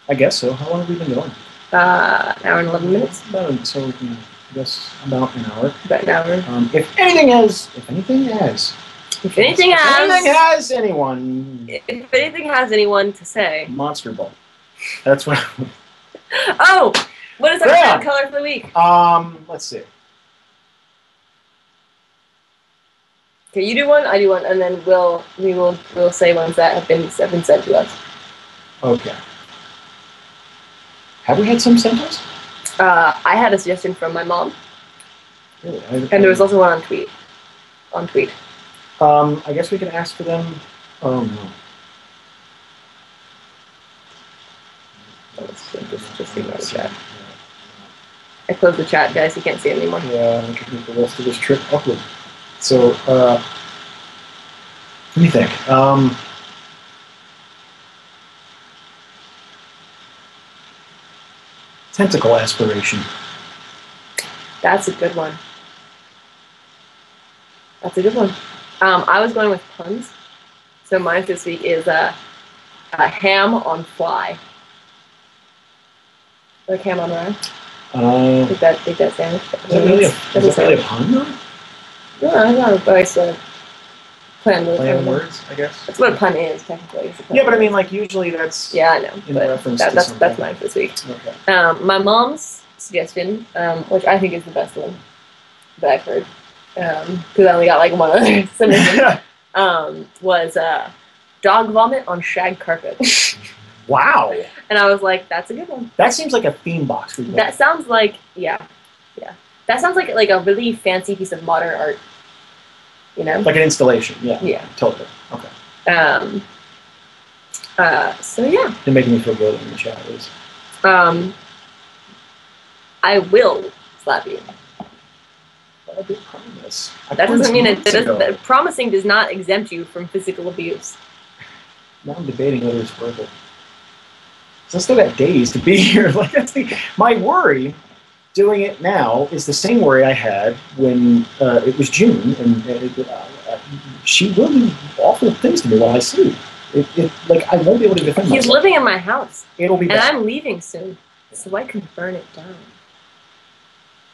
Speaker 2: I guess so. How long have we been going?
Speaker 1: An hour and 11 minutes.
Speaker 2: I guess about an hour.
Speaker 1: About an hour.
Speaker 2: If anything has
Speaker 1: If anything
Speaker 2: has anyone...
Speaker 1: If anything has anyone to say...
Speaker 2: Monster Ball. That's what...
Speaker 1: Oh! What is our favorite color for the week?
Speaker 2: Let's see.
Speaker 1: Okay, you do one, I do one, and then we'll say ones that have been sent to us.
Speaker 2: Okay. Have we had some sent us?
Speaker 1: I had a suggestion from my mom.
Speaker 2: Really?
Speaker 1: And there was also one on tweet.
Speaker 2: I guess we can ask for them. Oh no.
Speaker 1: Just ignore the chat. I closed the chat, guys. You can't see it anymore.
Speaker 2: Yeah, I can make the rest of this trip upward. So, let me think. Tentacle aspiration.
Speaker 1: That's a good one. That's a good one. I was going with puns. So mine this week is a ham on fly. Like ham on rye. Take that sandwich.
Speaker 2: Is that really a pun though?
Speaker 1: No, I don't know, but I said play on
Speaker 2: words, I guess.
Speaker 1: That's what a pun is, technically.
Speaker 2: Yeah, but I mean, like, usually that's...
Speaker 1: Yeah, I know.
Speaker 2: In
Speaker 1: but
Speaker 2: reference to something.
Speaker 1: That's mine for this week.
Speaker 2: Okay.
Speaker 1: My mom's suggestion, which I think is the best one that I've heard, because I only got, like, one other submission, was dog vomit on shag carpet.
Speaker 2: Wow.
Speaker 1: And I was like, that's a good one.
Speaker 2: That seems like a theme box.
Speaker 1: That sounds like, yeah. That sounds like a really fancy piece of modern art. You know?
Speaker 2: Like an installation, yeah.
Speaker 1: Yeah.
Speaker 2: Totally. Okay.
Speaker 1: So yeah.
Speaker 2: You're making me feel good in the chat, at least.
Speaker 1: I will slap you.
Speaker 2: I did promise.
Speaker 1: That doesn't mean that promising does not exempt you from physical abuse.
Speaker 2: Now I'm debating whether it's worth it. So I still got days to be here. Like, that's my worry. Doing it now is the same worry I had when it was June, and she will do awful things to me while I sleep. Like, I won't be able to defend myself.
Speaker 1: He's living in my house.
Speaker 2: It'll be bad.
Speaker 1: And I'm leaving soon, so I can burn it down.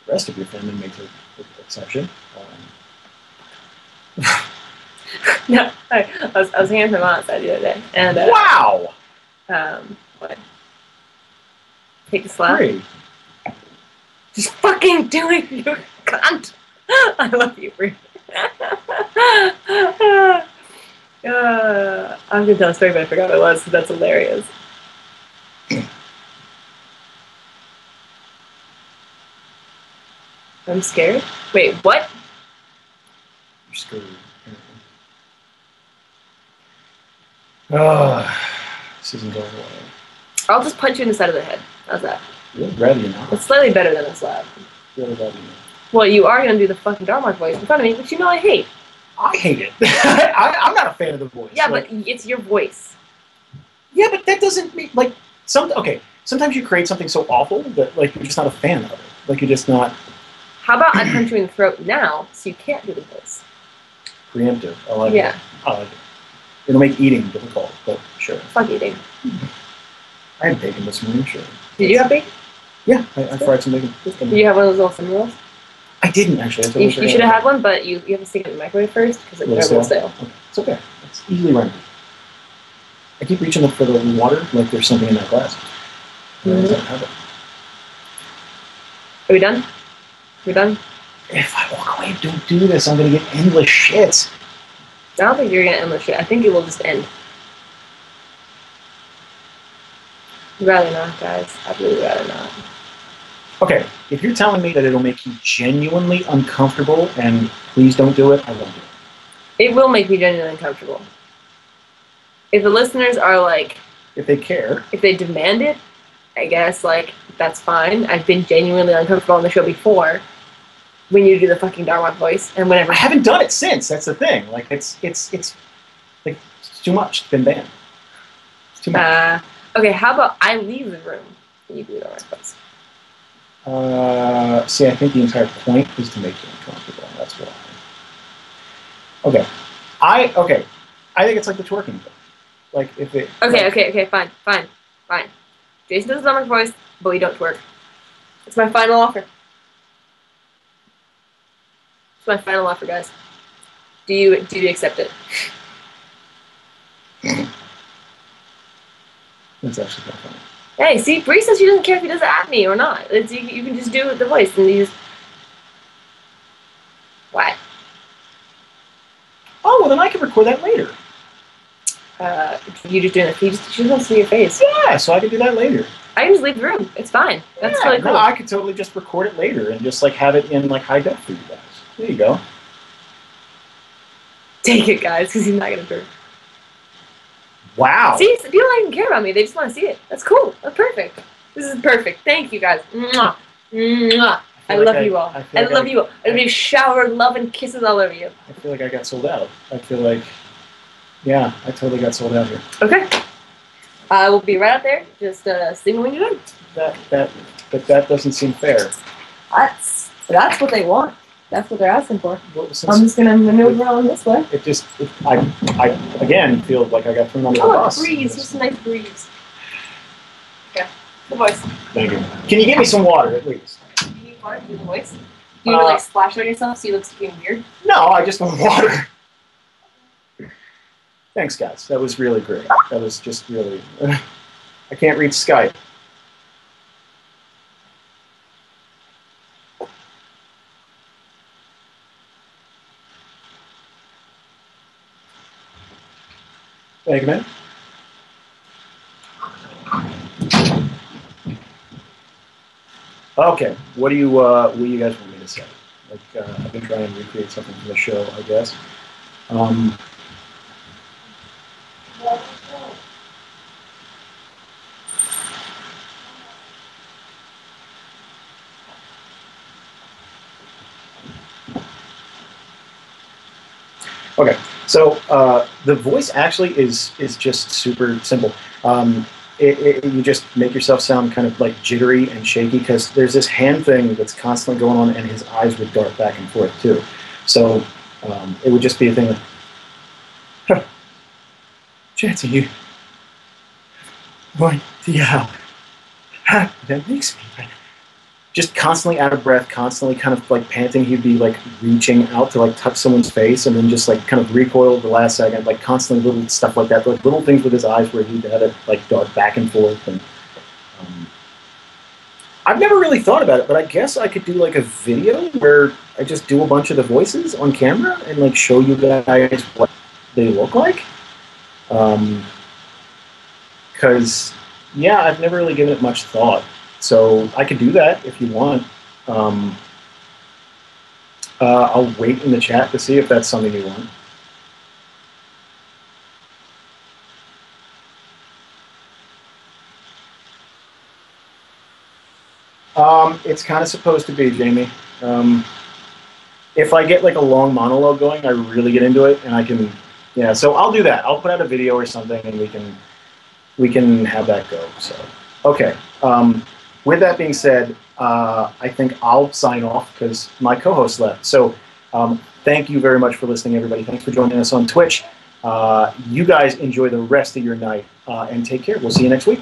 Speaker 2: The rest of your family makes an exception.
Speaker 1: No, I was hanging from outside the other day, and
Speaker 2: wow.
Speaker 1: What? Take a slap.
Speaker 2: Great.
Speaker 1: Just fucking do it, you cunt! I love you, Bree. I'm gonna tell a story, but I forgot what it was, so that's hilarious. I'm scared? Wait, what?
Speaker 2: You're scared. This isn't going well.
Speaker 1: I'll just punch you in the side of the head. How's that?
Speaker 2: You'd rather you not.
Speaker 1: It's slightly better than a slap.
Speaker 2: Really rather you not.
Speaker 1: Well, you are going to do the fucking Dharma voice in front of me, which you know I hate.
Speaker 2: I hate it. I'm not a fan of the voice.
Speaker 1: Yeah, like, but it's your voice.
Speaker 2: Yeah, but that doesn't mean, like, sometimes you create something so awful that, like, you're just not a fan of it. Like, you're just not...
Speaker 1: How about I punch you in the throat now, so you can't do the voice?
Speaker 2: Preemptive. I like it. I like it. It'll make eating difficult, but sure.
Speaker 1: Fuck eating.
Speaker 2: I had bacon this morning, sure.
Speaker 1: Did you have bacon?
Speaker 2: Yeah, I fried some bacon.
Speaker 1: Did you have one of those little cinnamon rolls?
Speaker 2: I didn't, actually.
Speaker 1: You should have had one, but you have to stick it in the microwave first, because they're a little stale.
Speaker 2: Okay. It's okay. It's easily remedied. I keep reaching up for the water, like there's something in that glass.
Speaker 1: Mm-hmm. Are we done? We're done?
Speaker 2: If I walk away and don't do this, I'm going to get endless shit.
Speaker 1: I don't think you're going to endless shit. I think it will just end. I'd rather not, guys. I'd really rather not.
Speaker 2: Okay, if you're telling me that it'll make you genuinely uncomfortable and please don't do it, I won't do it.
Speaker 1: It will make me genuinely uncomfortable. If the listeners are like...
Speaker 2: If they care.
Speaker 1: If they demand it, I guess, like, that's fine. I've been genuinely uncomfortable on the show before when you do the fucking Dharma voice and whenever...
Speaker 2: I haven't done it since, that's the thing. Like, it's like, it's too much. It's been banned. It's too much.
Speaker 1: Okay, how about I leave the room and you do the Dharma voice?
Speaker 2: See, I think the entire point is to make you uncomfortable. That's why. Okay. I think it's like the twerking thing. Like, if it...
Speaker 1: Okay, fine. Jason does the Dharma voice, but we don't twerk. It's my final offer. It's my final offer, guys. Do you accept it?
Speaker 2: That's actually kind of funny.
Speaker 1: Hey, see, Bree says she doesn't care if he does it at me or not. It's, you can just do the voice and you just... What?
Speaker 2: Oh, well, then I can record that later.
Speaker 1: You just doing it. She just wants to see your face.
Speaker 2: Yeah, so I can do that later.
Speaker 1: I can just leave the room. It's fine. That's
Speaker 2: yeah,
Speaker 1: totally cool.
Speaker 2: No, I could totally just record it later and just like have it in like high def for you guys. There you go.
Speaker 1: Take it, guys, because he's not gonna do it.
Speaker 2: Wow.
Speaker 1: See, people don't even care about me. They just want to see it. That's cool. That's perfect. This is perfect. Thank you, guys. Mwah. Mwah. I love you all. I love you all. I'm going to shower love and kisses all over you.
Speaker 2: I feel like I got sold out. I feel like, yeah, I totally got sold out here.
Speaker 1: Okay. I will be right out there. Just sing when you're done.
Speaker 2: But that doesn't seem fair.
Speaker 1: That's what they want. That's what they're asking for.
Speaker 2: Well,
Speaker 1: I'm just going to maneuver on this way.
Speaker 2: I again feel like I got thrown under the bus.
Speaker 1: Oh, breeze. Just a nice breeze. Okay. The voice.
Speaker 2: Thank you. Can you give me some water at least?
Speaker 1: Do you need water to do the voice? Do you want to like splash on yourself so you look fucking weird?
Speaker 2: No, I just want water. Thanks, guys. That was really great. That was just really... I can't read Skype. Thank you, man. Okay, what do you guys want me to say? Like, I've been trying to recreate something from the show, I guess. Okay, so the voice actually is just super simple. You just make yourself sound kind of like jittery and shaky because there's this hand thing that's constantly going on, and his eyes would dart back and forth too. So it would just be a thing of, huh, Chancy, you going to yell. That makes me just constantly out of breath, constantly kind of like panting. He'd be like reaching out to like touch someone's face and then just like kind of recoil at the last second, like constantly little stuff like that, like little things with his eyes where he'd have it like dart back and forth. And I've never really thought about it, but I guess I could do like a video where I just do a bunch of the voices on camera and like show you guys what they look like. Because yeah, I've never really given it much thought. So I could do that if you want. I'll wait in the chat to see if that's something you want. It's kind of supposed to be, Jamie. If I get like a long monologue going, I really get into it, and I can, yeah. So I'll do that. I'll put out a video or something, and we can have that go. So okay. With that being said, I think I'll sign off because my co-host left. So thank you very much for listening, everybody. Thanks for joining us on Twitch. You guys enjoy the rest of your night and take care. We'll see you next week.